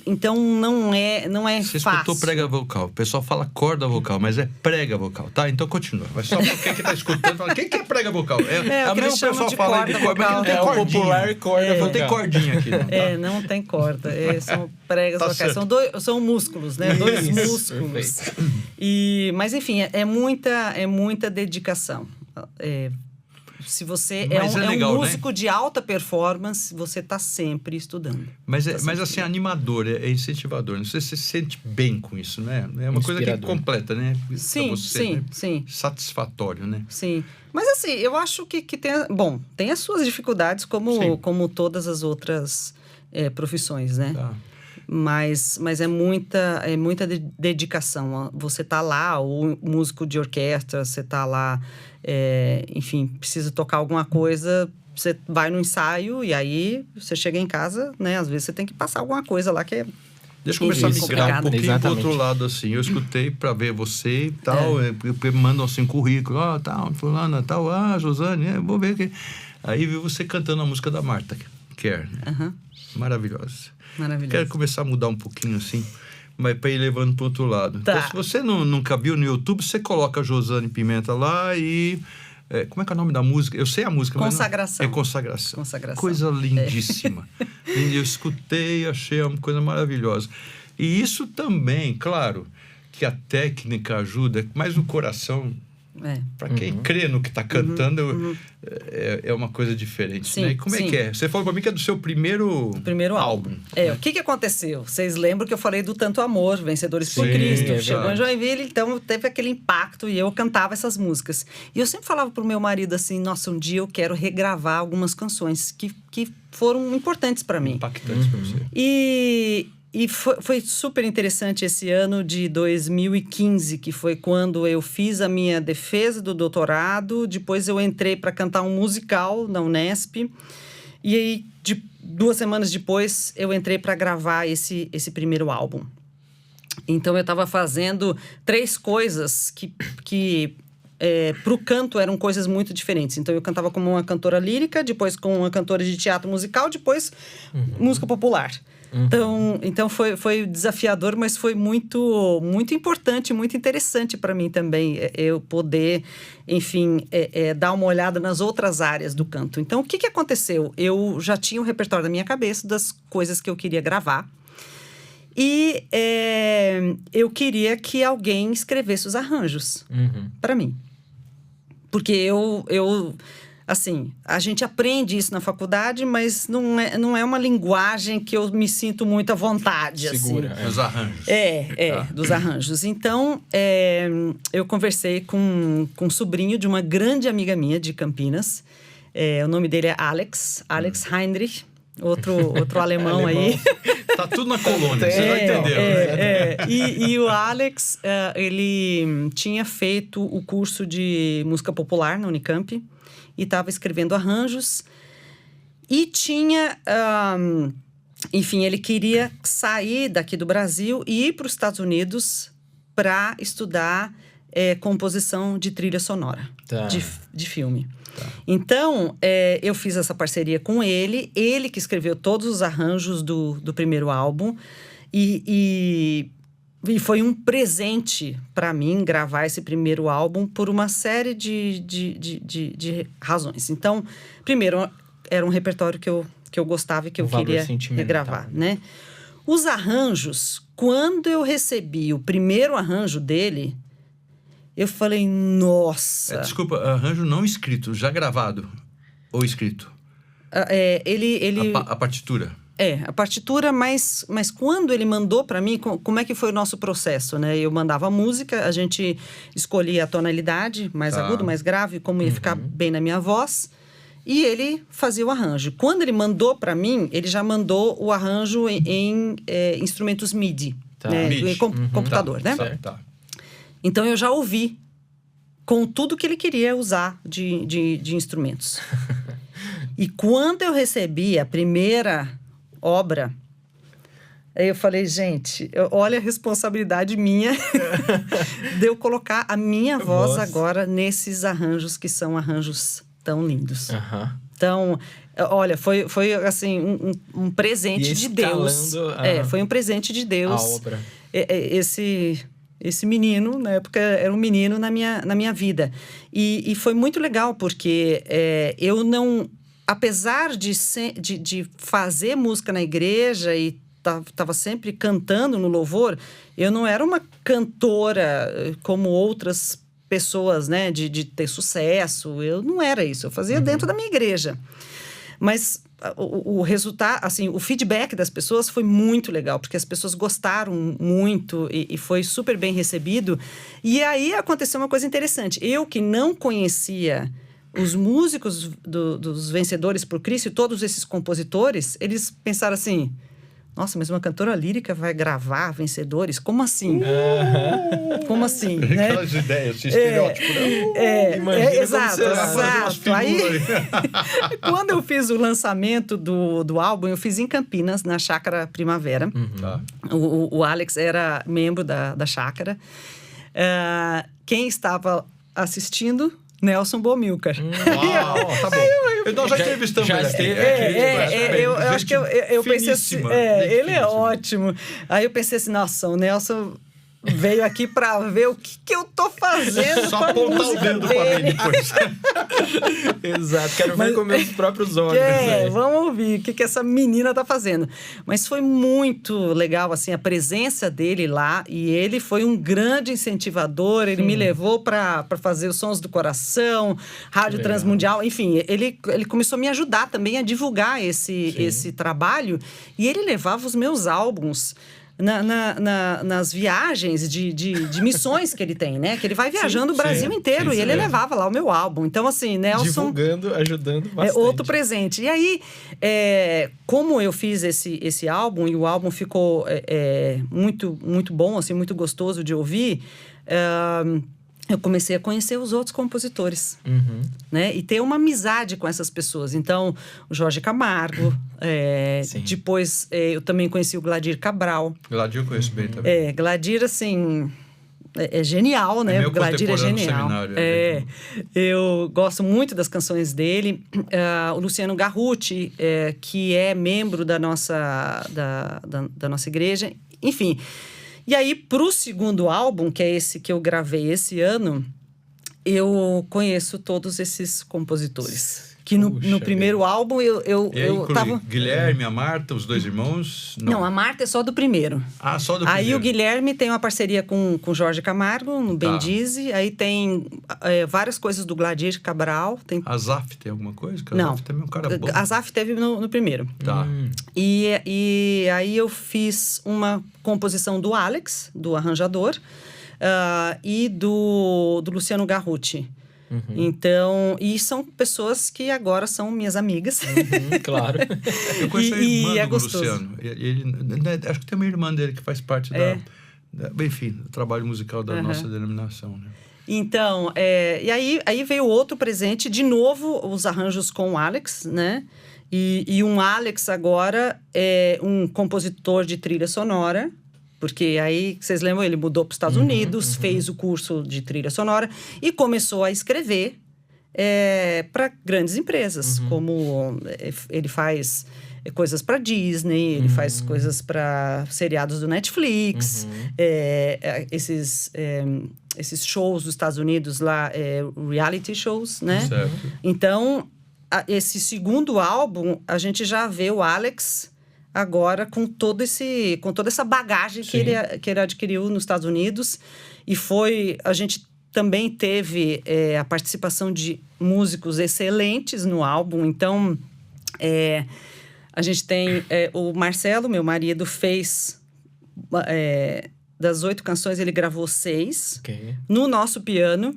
[SPEAKER 3] Então não é
[SPEAKER 1] Você
[SPEAKER 3] fácil.
[SPEAKER 1] escutou prega vocal. O pessoal fala corda vocal, mas é prega vocal, tá? Então continua. Mas só pra quem que tá escutando, fala, quem que é prega vocal?
[SPEAKER 3] É o que eles chamam de
[SPEAKER 1] fala
[SPEAKER 3] corda
[SPEAKER 1] de corda,
[SPEAKER 3] vocal.
[SPEAKER 1] mas não tem
[SPEAKER 2] o popular corda vocal.
[SPEAKER 1] Não tem cordinha aqui. Não,
[SPEAKER 3] não tem corda. São pregas
[SPEAKER 1] Tá
[SPEAKER 3] vocais. São músculos, né? Dois músculos. Mas, enfim, é muita dedicação. Se você
[SPEAKER 1] legal,
[SPEAKER 3] um músico, né, de alta performance, você está sempre estudando.
[SPEAKER 1] Mas assim, animador, é incentivador. Você se sente bem com isso, né? É uma coisa que completa, né?
[SPEAKER 3] Sim, sim.
[SPEAKER 1] Satisfatório, né?
[SPEAKER 3] Sim. Mas assim, eu acho que tem as suas dificuldades, como todas as outras profissões, né?
[SPEAKER 1] Tá.
[SPEAKER 3] Mas é muita dedicação. Você tá lá, o músico de orquestra, você tá lá, enfim, precisa tocar alguma coisa, você vai no ensaio e aí você chega em casa, né? Às vezes você tem que passar alguma coisa lá que é...
[SPEAKER 1] Deixa eu começar a migrar um pouquinho
[SPEAKER 2] Exatamente.
[SPEAKER 1] pro outro lado, assim. Eu escutei para ver você e tal, mandam assim currículo, tal, fulana, tal, Josane, vou ver aqui. Aí vi você cantando a música da Martha Kerr. Maravilhosa. Quero começar a mudar um pouquinho, assim, mas para ir levando pro outro lado.
[SPEAKER 3] Tá.
[SPEAKER 1] Então, se você nunca viu no YouTube, você coloca a Josane Pimenta lá e... como é que é o nome da música? Eu sei a música,
[SPEAKER 3] Consagração.
[SPEAKER 1] mas não... É Consagração.
[SPEAKER 3] Consagração.
[SPEAKER 1] Coisa lindíssima. Eu escutei, achei uma coisa maravilhosa. E isso também, claro, que a técnica ajuda, mas o coração, para quem crê no que está cantando, é uma coisa diferente.
[SPEAKER 3] Sim,
[SPEAKER 1] né? E como é que é? Você falou para mim que é do seu primeiro álbum.
[SPEAKER 3] O que aconteceu? Vocês lembram que eu falei do Tanto Amor, Vencedores por
[SPEAKER 1] Sim,
[SPEAKER 3] Cristo. Chegou em Joinville, então teve aquele impacto e eu cantava essas músicas. E eu sempre falava pro meu marido assim, nossa, um dia eu quero regravar algumas canções que foram importantes para mim.
[SPEAKER 1] Impactantes para você.
[SPEAKER 3] E foi super interessante esse ano de 2015, que foi quando eu fiz a minha defesa do doutorado. Depois eu entrei para cantar um musical na Unesp. E aí, 2 semanas depois, eu entrei para gravar esse primeiro álbum. Então, eu estava fazendo 3 coisas que para o canto eram coisas muito diferentes. Então, eu cantava como uma cantora lírica, depois como uma cantora de teatro musical, depois música popular. Então foi desafiador, mas foi muito, muito importante, muito interessante para mim também eu poder, enfim, dar uma olhada nas outras áreas do canto. Então, o que aconteceu? Eu já tinha um repertório na minha cabeça das coisas que eu queria gravar e eu queria que alguém escrevesse os arranjos para mim. Porque eu assim, a gente aprende isso na faculdade, mas não é uma linguagem que eu me sinto muito à vontade.
[SPEAKER 2] Segura.
[SPEAKER 3] Assim.
[SPEAKER 1] Os arranjos.
[SPEAKER 3] Dos arranjos. Então, eu conversei com um sobrinho de uma grande amiga minha de Campinas. O nome dele é Alex Heinrich, outro alemão aí.
[SPEAKER 1] Tá tudo na colônia, você já entendeu.
[SPEAKER 3] E o Alex, ele tinha feito o curso de música popular na Unicamp. E estava escrevendo arranjos. E tinha... enfim, ele queria sair daqui do Brasil e ir para os Estados Unidos para estudar composição de trilha sonora de filme. Tá. Então, eu fiz essa parceria com ele. Ele que escreveu todos os arranjos do primeiro álbum. E foi um presente para mim gravar esse primeiro álbum por uma série de razões. Então, primeiro, era um repertório que eu gostava e que eu queria regravar, né? Os arranjos, quando eu recebi o primeiro arranjo dele, eu falei, nossa...
[SPEAKER 1] Desculpa, arranjo não escrito, já gravado ou escrito? A partitura.
[SPEAKER 3] A partitura, mas quando ele mandou para mim, como é que foi o nosso processo, né? Eu mandava a música, a gente escolhia a tonalidade, mais agudo, mais grave, como ia ficar bem na minha voz, e ele fazia o arranjo. Quando ele mandou para mim, ele já mandou o arranjo em instrumentos MIDI, né?
[SPEAKER 1] MIDI.
[SPEAKER 3] Computador, né?
[SPEAKER 1] Tá.
[SPEAKER 3] Então, eu já ouvi com tudo que ele queria usar de instrumentos. E quando eu recebi a primeira obra, aí eu falei, gente, olha a responsabilidade minha de eu colocar a minha voz agora nesses arranjos que são arranjos tão lindos. Então, olha, foi assim, um presente de Deus. Foi um presente de Deus.
[SPEAKER 2] A obra.
[SPEAKER 3] Esse menino, na época, era um menino na minha vida. E foi muito legal, porque eu não... Apesar de fazer música na igreja e estava sempre cantando no louvor, eu não era uma cantora como outras pessoas, né? De ter sucesso. Eu não era isso. Eu fazia dentro da minha igreja. Mas o resultado, assim, o feedback das pessoas foi muito legal, porque as pessoas gostaram muito e foi super bem recebido. E aí aconteceu uma coisa interessante. Eu que não conhecia... Os músicos dos Vencedores por Cristo e todos esses compositores, eles pensaram assim, Nossa, mas uma cantora lírica vai gravar vencedores? Como assim? Como assim, né?
[SPEAKER 1] Aquelas ideias, esse estereótipo, né?
[SPEAKER 3] Exato. Aí, quando eu fiz o lançamento do álbum, eu fiz em Campinas, na Chácara Primavera.
[SPEAKER 1] Tá.
[SPEAKER 3] O Alex era membro da Chácara. Quem estava assistindo? Nelson Bomilcar.
[SPEAKER 1] Uau, tá bom. Nós já entrevistamos ele aqui.
[SPEAKER 3] Eu acho que eu pensei assim, ele é ótimo. Aí eu pensei assim, nossa, o Nelson veio aqui pra ver o que eu tô fazendo.
[SPEAKER 1] Só apontar o dedo pra mim depois.
[SPEAKER 2] Exato, quero ver com meus próprios olhos.
[SPEAKER 3] Vamos ouvir o que essa menina tá fazendo. Mas foi muito legal, assim, a presença dele lá. E ele foi um grande incentivador. Ele me levou pra fazer os Sons do Coração, Rádio Transmundial. Enfim, ele começou a me ajudar também a divulgar esse trabalho. E ele levava os meus álbuns nas viagens de missões que ele tem, né? Que ele vai viajando o Brasil inteiro e ele levava lá o meu álbum. Então, assim, Nelson...
[SPEAKER 2] Divulgando, ajudando bastante.
[SPEAKER 3] Outro presente. E aí, como eu fiz esse álbum, e o álbum ficou muito, muito bom, assim, muito gostoso de ouvir... eu comecei a conhecer os outros compositores, né? E ter uma amizade com essas pessoas. Então, o Jorge Camargo, depois eu também conheci o Gladir Cabral.
[SPEAKER 1] Gladir eu conheço bem também.
[SPEAKER 3] Gladir, assim, é genial, né?
[SPEAKER 1] Meu
[SPEAKER 3] O Gladir é genial. Eu gosto muito das canções dele. O Luciano Garruti, que é membro da nossa igreja. Enfim... E aí, pro segundo álbum, que é esse que eu gravei esse ano, eu conheço todos esses compositores. Que no primeiro álbum eu tava...
[SPEAKER 1] Guilherme, a Marta, os dois irmãos?
[SPEAKER 3] Não, a Marta é só do primeiro.
[SPEAKER 1] Ah, só do primeiro.
[SPEAKER 3] Aí o Guilherme tem uma parceria com Jorge Camargo, no Bendize. Aí tem várias coisas do Gladir Cabral. Tem...
[SPEAKER 1] Azaf tem alguma coisa?
[SPEAKER 3] Não.
[SPEAKER 1] Azaf também é um cara bom.
[SPEAKER 3] Azaf teve no primeiro.
[SPEAKER 1] Tá.
[SPEAKER 3] E aí eu fiz uma composição do Alex, do arranjador, e do Luciano Garruti. Então, e são pessoas que agora são minhas amigas.
[SPEAKER 2] Claro.
[SPEAKER 1] Eu conheço a irmã do
[SPEAKER 3] gostoso.
[SPEAKER 1] Luciano. Acho que tem uma irmã dele que faz parte do trabalho musical da nossa denominação, né?
[SPEAKER 3] Então, e aí veio outro presente, de novo, os arranjos com o Alex, né? E um Alex agora é um compositor de trilha sonora, porque aí, vocês lembram, ele mudou para os Estados Unidos, fez o curso de trilha sonora e começou a escrever para grandes empresas, como ele faz coisas para Disney, ele faz coisas para seriados do Netflix, esses shows dos Estados Unidos lá, reality shows, né?
[SPEAKER 1] Certo.
[SPEAKER 3] Então, esse segundo álbum, a gente já vê o Alex agora com toda essa bagagem que ele adquiriu nos Estados Unidos. E a gente também teve a participação de músicos excelentes no álbum. Então, a gente tem o Marcelo, meu marido, fez... das 8 canções, ele gravou 6 no nosso piano.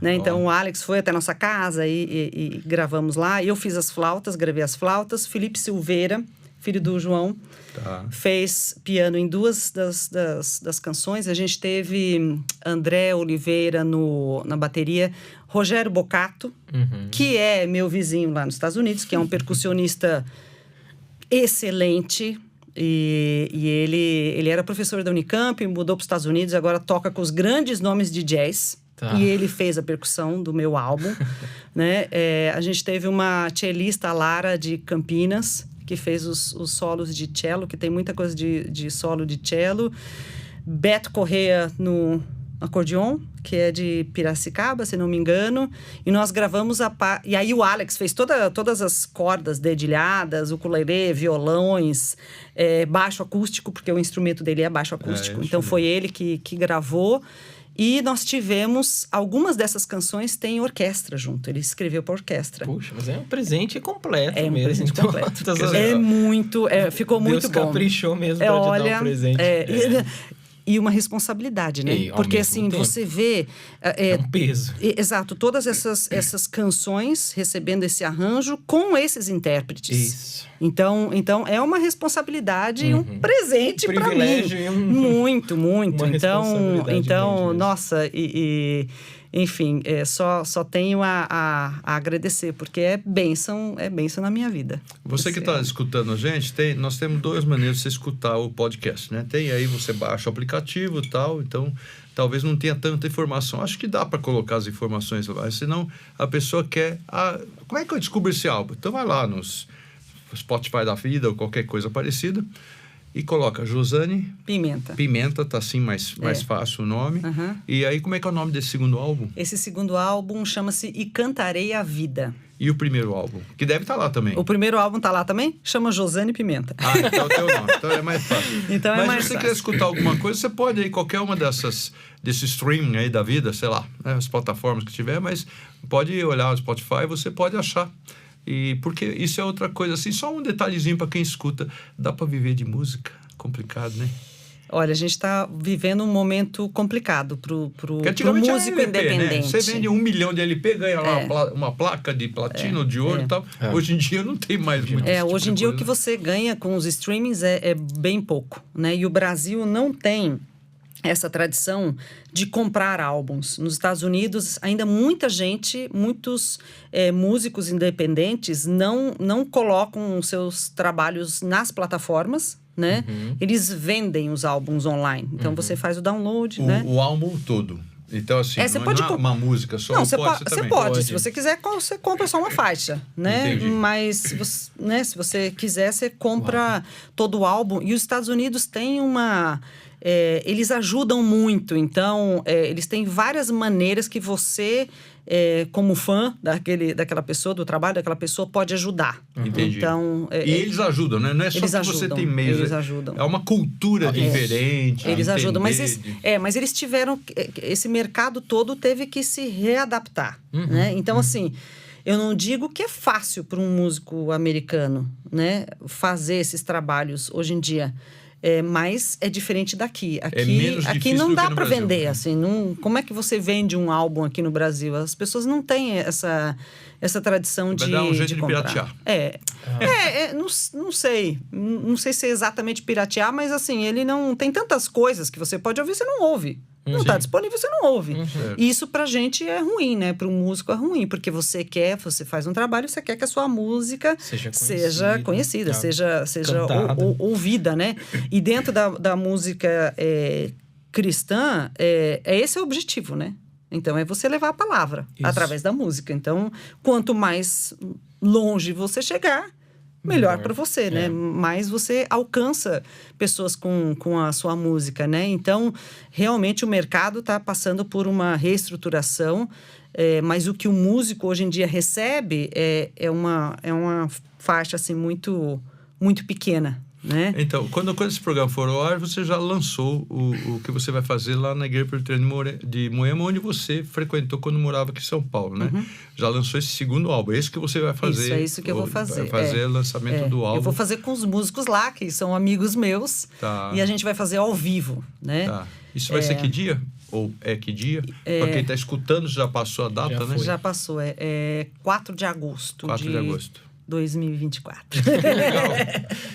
[SPEAKER 3] Né? Então, o Alex foi até a nossa casa e gravamos lá. Eu fiz as flautas, gravei as flautas. Felipe Silveira, filho do João, fez piano em 2 das canções. A gente teve André Oliveira na bateria. Rogério Bocato, que é meu vizinho lá nos Estados Unidos, que é um percussionista excelente. E ele era professor da Unicamp, mudou para os Estados Unidos, agora toca com os grandes nomes de jazz. E ele fez a percussão do meu álbum, né? A gente teve uma cellista, Lara, de Campinas, que fez os solos de cello, que tem muita coisa de solo de cello. Beto Correia no acordeon, que é de Piracicaba, se não me engano. E nós gravamos E aí o Alex fez todas as cordas dedilhadas, ukulele, violões, baixo acústico, porque o instrumento dele é baixo acústico. Então foi ele que gravou. E nós tivemos... Algumas dessas canções têm orquestra junto. Ele escreveu para orquestra.
[SPEAKER 2] Puxa, mas é um presente completo mesmo.
[SPEAKER 3] Um presente completo. Ficou muito
[SPEAKER 2] Deus
[SPEAKER 3] bom.
[SPEAKER 2] Deus caprichou mesmo para te dar um presente.
[SPEAKER 3] e uma responsabilidade, né?
[SPEAKER 2] E, ao
[SPEAKER 3] porque
[SPEAKER 2] mesmo
[SPEAKER 3] assim,
[SPEAKER 2] tempo,
[SPEAKER 3] você vê...
[SPEAKER 2] é um peso.
[SPEAKER 3] Exato, todas essas canções recebendo esse arranjo com esses intérpretes.
[SPEAKER 2] Isso.
[SPEAKER 3] Então é uma responsabilidade e um presente para mim.
[SPEAKER 2] Privilégio e
[SPEAKER 3] Muito.
[SPEAKER 2] uma responsabilidade
[SPEAKER 3] Então,
[SPEAKER 2] grande
[SPEAKER 3] nossa, enfim, só tenho a agradecer, porque é bênção na minha vida.
[SPEAKER 1] Você que está escutando a gente, nós temos 2 maneiras de você escutar o podcast, né? Tem aí, você baixa o aplicativo e tal, então talvez não tenha tanta informação. Acho que dá para colocar as informações lá, senão a pessoa quer... como é que eu descubro esse álbum? Então vai lá nos Spotify da vida ou qualquer coisa parecida e coloca Josane Pimenta, tá assim mais fácil o nome.
[SPEAKER 3] Uhum.
[SPEAKER 1] E aí, como é que é o nome desse segundo álbum?
[SPEAKER 3] Esse segundo álbum chama-se E Cantarei a Vida.
[SPEAKER 1] E o primeiro álbum? Que deve estar lá também.
[SPEAKER 3] O primeiro álbum tá lá também? Chama Josane Pimenta.
[SPEAKER 1] Então é o teu nome. Então é mais fácil. Mas se você quer escutar alguma coisa, você pode ir qualquer uma desse streaming aí da vida, sei lá, né, as plataformas que tiver, mas pode olhar o Spotify, você pode achar. E porque isso é outra coisa, assim, só um detalhezinho para quem escuta. Dá para viver de música? Complicado, né?
[SPEAKER 3] Olha, a gente está vivendo um momento complicado pro músico
[SPEAKER 1] LP,
[SPEAKER 3] independente.
[SPEAKER 1] Né? Você vende 1 milhão de LP, ganha uma placa de platino ou de ouro e tal. Hoje em dia não tem mais muito
[SPEAKER 3] hoje em dia o que você ganha com os streamings é bem pouco, né? E o Brasil não tem essa tradição de comprar álbuns. Nos Estados Unidos, ainda muitos músicos independentes não colocam seus trabalhos nas plataformas, né?
[SPEAKER 2] Uhum.
[SPEAKER 3] Eles vendem os álbuns online. Então, você faz o download, né?
[SPEAKER 1] O álbum todo. Então, assim,
[SPEAKER 3] você
[SPEAKER 1] não
[SPEAKER 3] pode
[SPEAKER 1] é uma música só.
[SPEAKER 3] Não, você
[SPEAKER 1] também.
[SPEAKER 3] pode. Se você quiser, você compra só uma faixa, né?
[SPEAKER 1] Entendi.
[SPEAKER 3] Mas, se você quiser, você compra todo o álbum. E os Estados Unidos têm eles ajudam muito. Então, eles têm várias maneiras que você... como fã daquela pessoa, do trabalho daquela pessoa, pode ajudar.
[SPEAKER 1] Entendi.
[SPEAKER 3] Então,
[SPEAKER 1] e eles ajudam, né? Não é só que você tem meios.
[SPEAKER 3] Eles ajudam.
[SPEAKER 1] É uma cultura diferente.
[SPEAKER 3] Eles ajudam. Mas eles tiveram... Esse mercado todo teve que se readaptar, né? Então, assim... Eu não digo que é fácil para um músico americano, né, fazer esses trabalhos hoje em dia. Mas é diferente daqui. Aqui não dá para vender. Assim, como é que você vende um álbum aqui no Brasil? As pessoas não têm essa tradição de comprar.
[SPEAKER 1] Vai dar um jeito de piratear.
[SPEAKER 3] Não sei. Não sei se é exatamente piratear, mas assim, ele não tem tantas coisas que você pode ouvir, você não ouve. Não está disponível, você não ouve. E isso pra gente é ruim, né? Para um músico é ruim, porque você faz um trabalho, você quer que a sua música seja conhecida, seja ouvida, né? E dentro da música cristã, esse é o objetivo, né? Então, é você levar a palavra através da música. Então, quanto mais longe você chegar, melhor para você, né? Mais você alcança pessoas com a sua música, né? Então, realmente, o mercado está passando por uma reestruturação, mas o que o músico hoje em dia recebe é uma faixa, assim, muito, muito pequena, né?
[SPEAKER 1] Então, quando esse programa for ao ar, você já lançou o que você vai fazer lá na Igreja Presbiteriana de Moema, onde você frequentou quando morava aqui em São Paulo, né? Já lançou esse segundo álbum. É isso que você vai fazer?
[SPEAKER 3] Isso que eu vou fazer.
[SPEAKER 1] Vai fazer o lançamento do álbum.
[SPEAKER 3] Eu vou fazer com os músicos lá, que são amigos meus.
[SPEAKER 1] Tá.
[SPEAKER 3] E a gente vai fazer ao vivo, né?
[SPEAKER 1] Tá. Isso vai ser que dia? Ou que dia? Para quem está escutando, já passou a data, né?
[SPEAKER 3] Já passou. 4 de agosto.
[SPEAKER 1] 4 de agosto.
[SPEAKER 3] 2024.
[SPEAKER 1] Legal.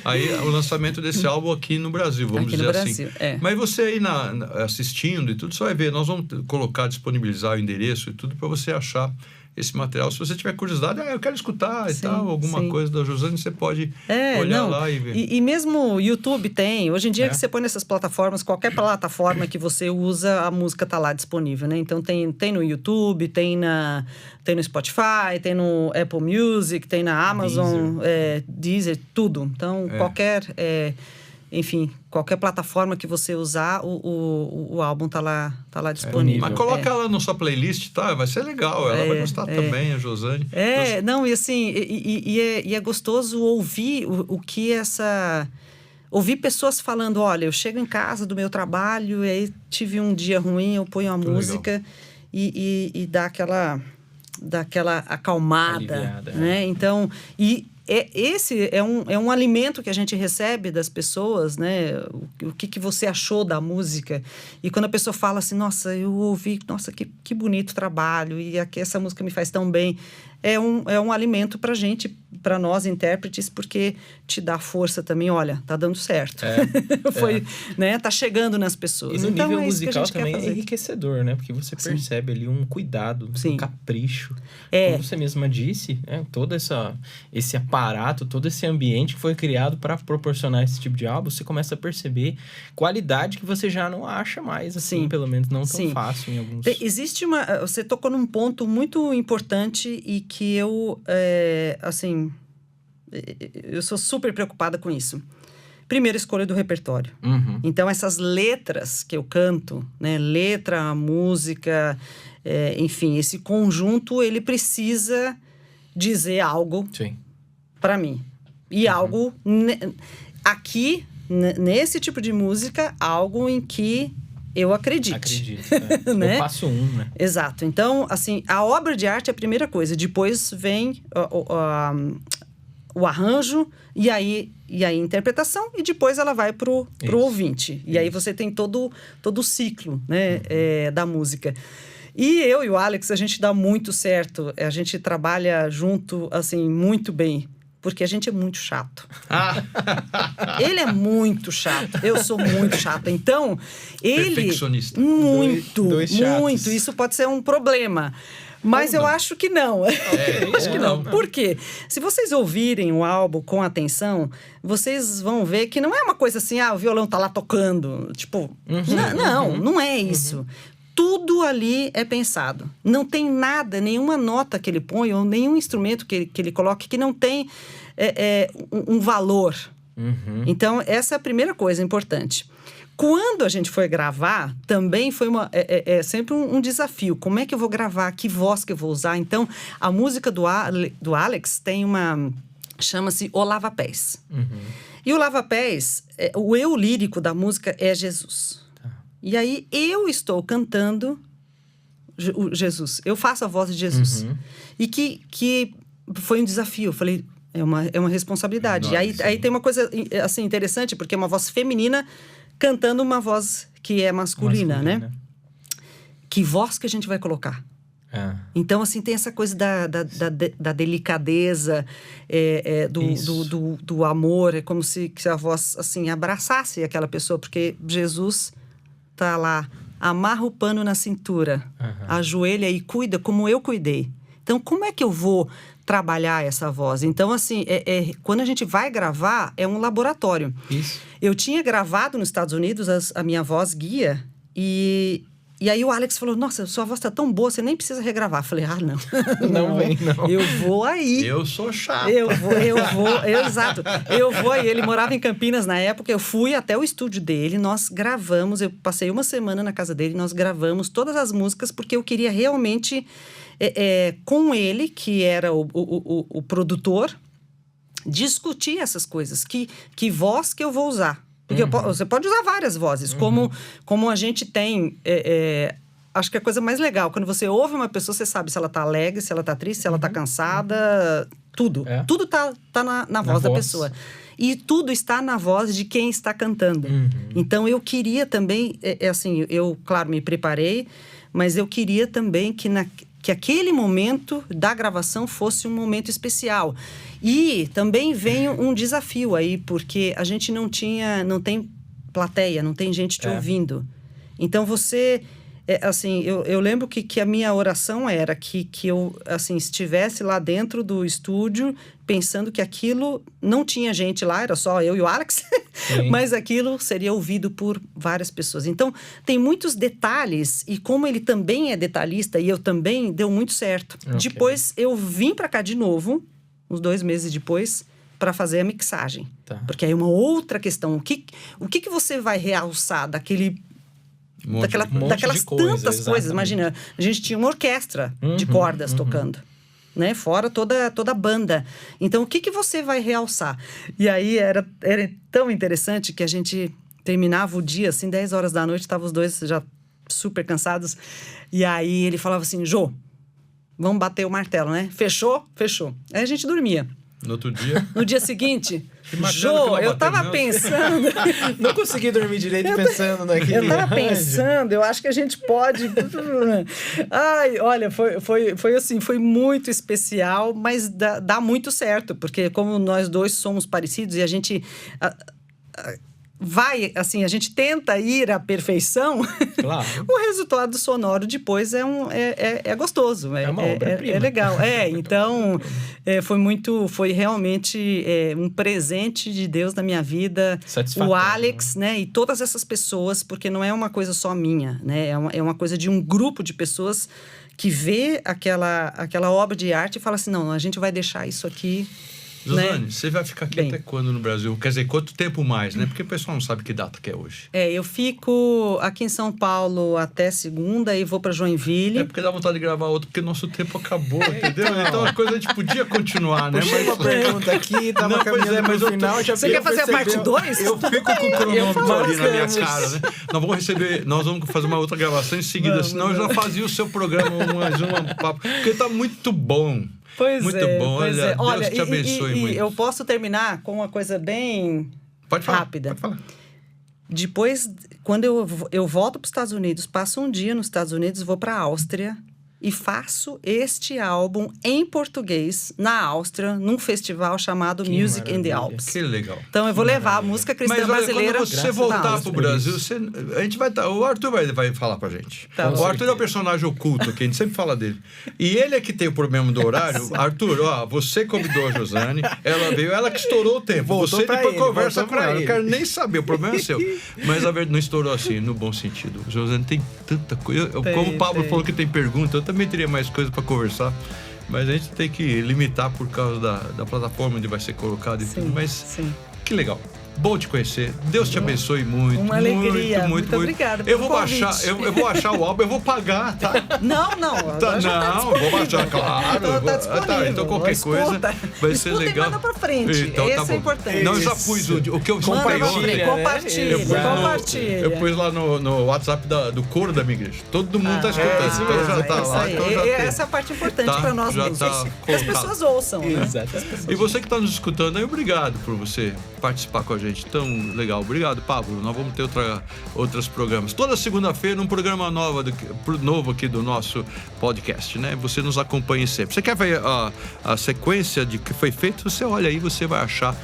[SPEAKER 1] Aí, o lançamento desse álbum aqui no Brasil, vamos dizer assim. Mas você aí assistindo e tudo, você vai ver. Nós vamos disponibilizar o endereço e tudo para você achar esse material. Se você tiver curiosidade, eu quero escutar e tal, alguma coisa da Josane, você pode olhar lá e ver.
[SPEAKER 3] E mesmo o YouTube tem. Hoje em dia que você põe nessas plataformas, qualquer plataforma que você usa, a música tá lá disponível, né? Então tem no YouTube, tem no Spotify, tem no Apple Music, tem na Amazon, Deezer, tudo. Então, qualquer plataforma que você usar, o álbum tá lá disponível.
[SPEAKER 1] Mas coloca ela na sua playlist, tá? Vai ser legal. Ela vai gostar também, a Josane.
[SPEAKER 3] E é gostoso ouvir o que ouvir pessoas falando, olha, eu chego em casa do meu trabalho e aí tive um dia ruim, eu ponho a música e dá aquela daquela acalmada,
[SPEAKER 2] Aliviada,
[SPEAKER 3] né? Então, esse é um alimento que a gente recebe das pessoas, né? O que você achou da música? E quando a pessoa fala assim, nossa, eu ouvi, nossa, que bonito trabalho, e aqui essa música me faz tão bem. É um alimento pra gente, pra nós intérpretes, porque te dá força também, olha, tá dando certo. Né? Tá chegando nas pessoas.
[SPEAKER 2] E no
[SPEAKER 3] então,
[SPEAKER 2] nível
[SPEAKER 3] é isso que a
[SPEAKER 2] musical
[SPEAKER 3] gente quer
[SPEAKER 2] também é
[SPEAKER 3] fazer.
[SPEAKER 2] enriquecedor, né? Porque você percebe ali um cuidado, um capricho. Como você mesma disse, todo esse aparato, todo esse ambiente que foi criado para proporcionar esse tipo de álbum, você começa a perceber qualidade que você já não acha mais, assim, pelo menos não tão fácil em alguns...
[SPEAKER 3] Existe você tocou num ponto muito importante e que eu, assim, eu sou super preocupada com isso. Primeiro, escolha do repertório. Então, essas letras que eu canto, né? Letra, música, enfim, esse conjunto, ele precisa dizer algo para mim. E algo, aqui, nesse tipo de música, algo em que eu acredite.
[SPEAKER 2] Acredito,
[SPEAKER 3] né?
[SPEAKER 2] Eu passo né?
[SPEAKER 3] Exato. Então, assim, a obra de arte é a primeira coisa. Depois vem o arranjo e aí a interpretação, e depois ela vai pro ouvinte. E aí você tem todo o ciclo, né, da música. E eu e o Alex, a gente dá muito certo. A gente trabalha junto, assim, muito bem. Porque a gente é muito chato. Ele é muito chato. Eu sou muito chata. Então, ele...
[SPEAKER 1] Perfeccionista.
[SPEAKER 3] Muito,
[SPEAKER 2] dois chatos.
[SPEAKER 3] muito. Isso pode ser um problema. Mas eu acho que não. Acho que não. Por quê? Se vocês ouvirem o álbum com atenção, vocês vão ver que não é uma coisa assim, o violão tá lá tocando. Tipo, não é isso. Tudo ali é pensado. Não tem nada, nenhuma nota que ele põe ou nenhum instrumento que ele coloque que não tem um valor. Então, essa é a primeira coisa importante. Quando a gente foi gravar, também foi sempre um desafio. Como é que eu vou gravar? Que voz que eu vou usar? Então, a música do Alex tem chama-se O Lava Pés. E o Lava Pés, o eu lírico da música é Jesus. E aí, eu estou cantando Jesus. Eu faço a voz de Jesus. E que foi um desafio. Eu falei, é uma responsabilidade. E aí tem uma coisa assim, interessante, porque é uma voz feminina cantando uma voz que é masculina, né? Que voz que a gente vai colocar? Então, assim, tem essa coisa da delicadeza, do amor. É como se a voz, assim, abraçasse aquela pessoa. Porque Jesus... tá lá, amarra o pano na cintura, ajoelha e cuida como eu cuidei. Então, como é que eu vou trabalhar essa voz? Então, assim, quando a gente vai gravar, é um laboratório.
[SPEAKER 2] Isso.
[SPEAKER 3] Eu tinha gravado nos Estados Unidos a minha voz guia e aí o Alex falou, nossa, sua voz tá tão boa, você nem precisa regravar. Eu falei, não.
[SPEAKER 2] Não vem, não.
[SPEAKER 3] Eu vou aí.
[SPEAKER 1] Eu sou chato.
[SPEAKER 3] Eu vou, exato. Eu vou aí. Ele morava em Campinas na época, eu fui até o estúdio dele, nós gravamos, eu passei uma semana na casa dele, nós gravamos todas as músicas, porque eu queria realmente, com ele, que era o produtor, discutir essas coisas. Que voz que eu vou usar? Porque você pode usar várias vozes, como a gente tem... acho que a coisa mais legal, quando você ouve uma pessoa, você sabe se ela tá alegre, se ela tá triste, se ela tá cansada, tudo. Tudo tá na voz da pessoa. E tudo está na voz de quem está cantando. Então, eu queria também, assim, eu, claro, me preparei, mas eu queria também que aquele momento da gravação fosse um momento especial. E também vem um desafio aí, porque a gente não tem plateia, não tem gente te ouvindo. Então, você... assim, eu lembro que a minha oração era que eu, assim, estivesse lá dentro do estúdio pensando que aquilo não tinha gente lá, era só eu e o Alex, mas aquilo seria ouvido por várias pessoas. Então, tem muitos detalhes, e como ele também é detalhista, e eu também, deu muito certo. Depois, eu vim pra cá de novo, uns 2 meses depois, para fazer a mixagem. Porque aí é uma outra questão. O que você vai realçar daquele... daquelas tantas coisas. Imagina, a gente tinha uma orquestra de cordas tocando, né? Fora toda a banda. Então, o que você vai realçar? E aí, era tão interessante que a gente terminava o dia, assim, 10 horas da noite, estavam os dois já super cansados. E aí, ele falava assim, Jô, vamos bater o martelo, né? Fechou? Fechou. Aí a gente dormia.
[SPEAKER 1] No outro dia...
[SPEAKER 3] No dia seguinte,
[SPEAKER 1] martelo que
[SPEAKER 3] Jô,
[SPEAKER 1] não
[SPEAKER 3] eu
[SPEAKER 1] bateu
[SPEAKER 3] tava
[SPEAKER 1] não.
[SPEAKER 3] pensando...
[SPEAKER 2] Não consegui dormir direito pensando naquele...
[SPEAKER 3] Eu tava pensando, eu acho que a gente pode... Ai, olha, foi assim, foi muito especial, mas dá muito certo, porque como nós dois somos parecidos e a gente... vai, assim, a gente tenta ir à perfeição,
[SPEAKER 2] Claro.
[SPEAKER 3] o resultado sonoro depois é gostoso.
[SPEAKER 2] É uma obra-prima.
[SPEAKER 3] É legal. Então, foi realmente um presente de Deus na minha vida.
[SPEAKER 2] Satisfatório,
[SPEAKER 3] O Alex, né? E todas essas pessoas, porque não é uma coisa só minha, né? É uma coisa de um grupo de pessoas que vê aquela obra de arte e fala assim, não, a gente vai deixar isso aqui...
[SPEAKER 1] Suzane,
[SPEAKER 3] né?
[SPEAKER 1] você vai ficar aqui
[SPEAKER 3] Bem.
[SPEAKER 1] até quando no Brasil? Quer dizer, quanto tempo mais, né? Porque o pessoal não sabe que data que é hoje.
[SPEAKER 3] Eu fico aqui em São Paulo até segunda e vou para Joinville.
[SPEAKER 1] É porque dá vontade de gravar outro, porque nosso tempo acabou, entendeu? Então a coisa a gente podia continuar, né?
[SPEAKER 2] Puxei uma pergunta aqui, tava
[SPEAKER 1] Não, pois
[SPEAKER 2] caminhando
[SPEAKER 1] é, mas
[SPEAKER 2] pro
[SPEAKER 1] eu
[SPEAKER 2] final, já
[SPEAKER 3] Você quer fazer a parte
[SPEAKER 2] percebeu.
[SPEAKER 3] 2?
[SPEAKER 1] Eu fico com o cronômetro ali na minha
[SPEAKER 2] Marcamos.
[SPEAKER 1] cara, né? Nós vamos fazer uma outra gravação em seguida, senão eu já fazia o seu programa mais uma papo. Porque tá muito bom.
[SPEAKER 3] Pois
[SPEAKER 1] Muito
[SPEAKER 3] é,
[SPEAKER 1] bom,
[SPEAKER 3] pois
[SPEAKER 1] olha,
[SPEAKER 3] é. Olha,
[SPEAKER 1] Deus te abençoe muito.
[SPEAKER 3] E eu posso terminar com uma coisa bem
[SPEAKER 1] Pode falar,
[SPEAKER 3] rápida.
[SPEAKER 1] pode falar.
[SPEAKER 3] Depois, quando eu volto para os Estados Unidos, passo um dia nos Estados Unidos, vou para a Áustria e faço este álbum em português na Áustria, num festival chamado
[SPEAKER 2] Que
[SPEAKER 3] Music in the
[SPEAKER 2] maravilha.
[SPEAKER 3] Alps.
[SPEAKER 1] Que legal.
[SPEAKER 3] Então eu vou levar a música cristã
[SPEAKER 1] Mas olha,
[SPEAKER 3] brasileira.
[SPEAKER 1] quando você
[SPEAKER 2] graças
[SPEAKER 3] pra
[SPEAKER 1] voltar
[SPEAKER 3] Áustria.
[SPEAKER 1] pro Brasil, a gente vai o Arthur vai falar pra gente.
[SPEAKER 3] Tá
[SPEAKER 1] o
[SPEAKER 3] bom.
[SPEAKER 1] Arthur é o personagem oculto aqui, a gente sempre fala dele. E ele é que tem o problema do horário. Arthur, ó, você convidou a Josane, ela veio, ela que estourou o tempo.
[SPEAKER 2] Voltou
[SPEAKER 1] Você
[SPEAKER 2] pra
[SPEAKER 1] depois
[SPEAKER 2] ele,
[SPEAKER 1] conversa
[SPEAKER 2] voltou
[SPEAKER 1] com
[SPEAKER 2] pra
[SPEAKER 1] ela. Eu
[SPEAKER 2] ele.
[SPEAKER 1] quero nem saber, o problema é seu. Mas a verdade não estourou assim, no bom sentido. Josane tem tanta coisa. Como o Pablo falou que tem pergunta, eu também teria mais coisa pra conversar. Mas a gente tem que limitar por causa da plataforma onde vai ser colocado e
[SPEAKER 3] Sim,
[SPEAKER 1] tudo. Mas
[SPEAKER 3] sim.
[SPEAKER 1] que legal. Bom te conhecer. Deus te abençoe muito.
[SPEAKER 3] Uma alegria. Muito obrigada pelo
[SPEAKER 1] Eu vou
[SPEAKER 3] convite.
[SPEAKER 1] baixar, eu vou achar o álbum, eu vou pagar, tá?
[SPEAKER 3] Não.
[SPEAKER 1] Tá,
[SPEAKER 3] já tá
[SPEAKER 1] não, vou baixar, claro.
[SPEAKER 3] Tá disponível.
[SPEAKER 1] Então qualquer
[SPEAKER 3] Escuta.
[SPEAKER 1] coisa vai ser
[SPEAKER 3] Escuta e
[SPEAKER 1] legal.
[SPEAKER 3] manda pra frente.
[SPEAKER 1] Então,
[SPEAKER 3] Esse
[SPEAKER 1] tá bom.
[SPEAKER 3] é importante.
[SPEAKER 1] Não, eu já
[SPEAKER 2] Isso.
[SPEAKER 1] pus o que eu
[SPEAKER 3] Manda pra
[SPEAKER 1] escutei
[SPEAKER 3] frente.
[SPEAKER 1] ontem.
[SPEAKER 3] Compartilha.
[SPEAKER 1] Eu pus,
[SPEAKER 3] Compartilha.
[SPEAKER 1] eu pus lá no WhatsApp do coro da minha igreja. Todo mundo tá escutando,
[SPEAKER 2] isso
[SPEAKER 1] então
[SPEAKER 2] mesmo,
[SPEAKER 1] já tá
[SPEAKER 3] isso
[SPEAKER 1] lá.
[SPEAKER 3] aí.
[SPEAKER 1] Então já tem.
[SPEAKER 3] Essa é a parte importante
[SPEAKER 1] Tá,
[SPEAKER 3] para nós
[SPEAKER 1] já
[SPEAKER 3] músicos.
[SPEAKER 1] tá
[SPEAKER 3] Que as
[SPEAKER 1] colocado.
[SPEAKER 3] pessoas ouçam, né?
[SPEAKER 2] Exato.
[SPEAKER 1] E você que está nos escutando aí, obrigado por você participar com a gente. Tão legal. Obrigado, Pablo. Nós vamos ter outros programas. Toda segunda-feira, um programa novo aqui do nosso podcast, né? Você nos acompanha sempre. Você quer ver a sequência de que foi feito? Você olha aí, você vai achar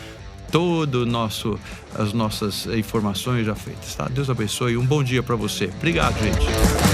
[SPEAKER 1] as nossas informações já feitas, tá? Deus abençoe. Um bom dia para você. Obrigado, gente.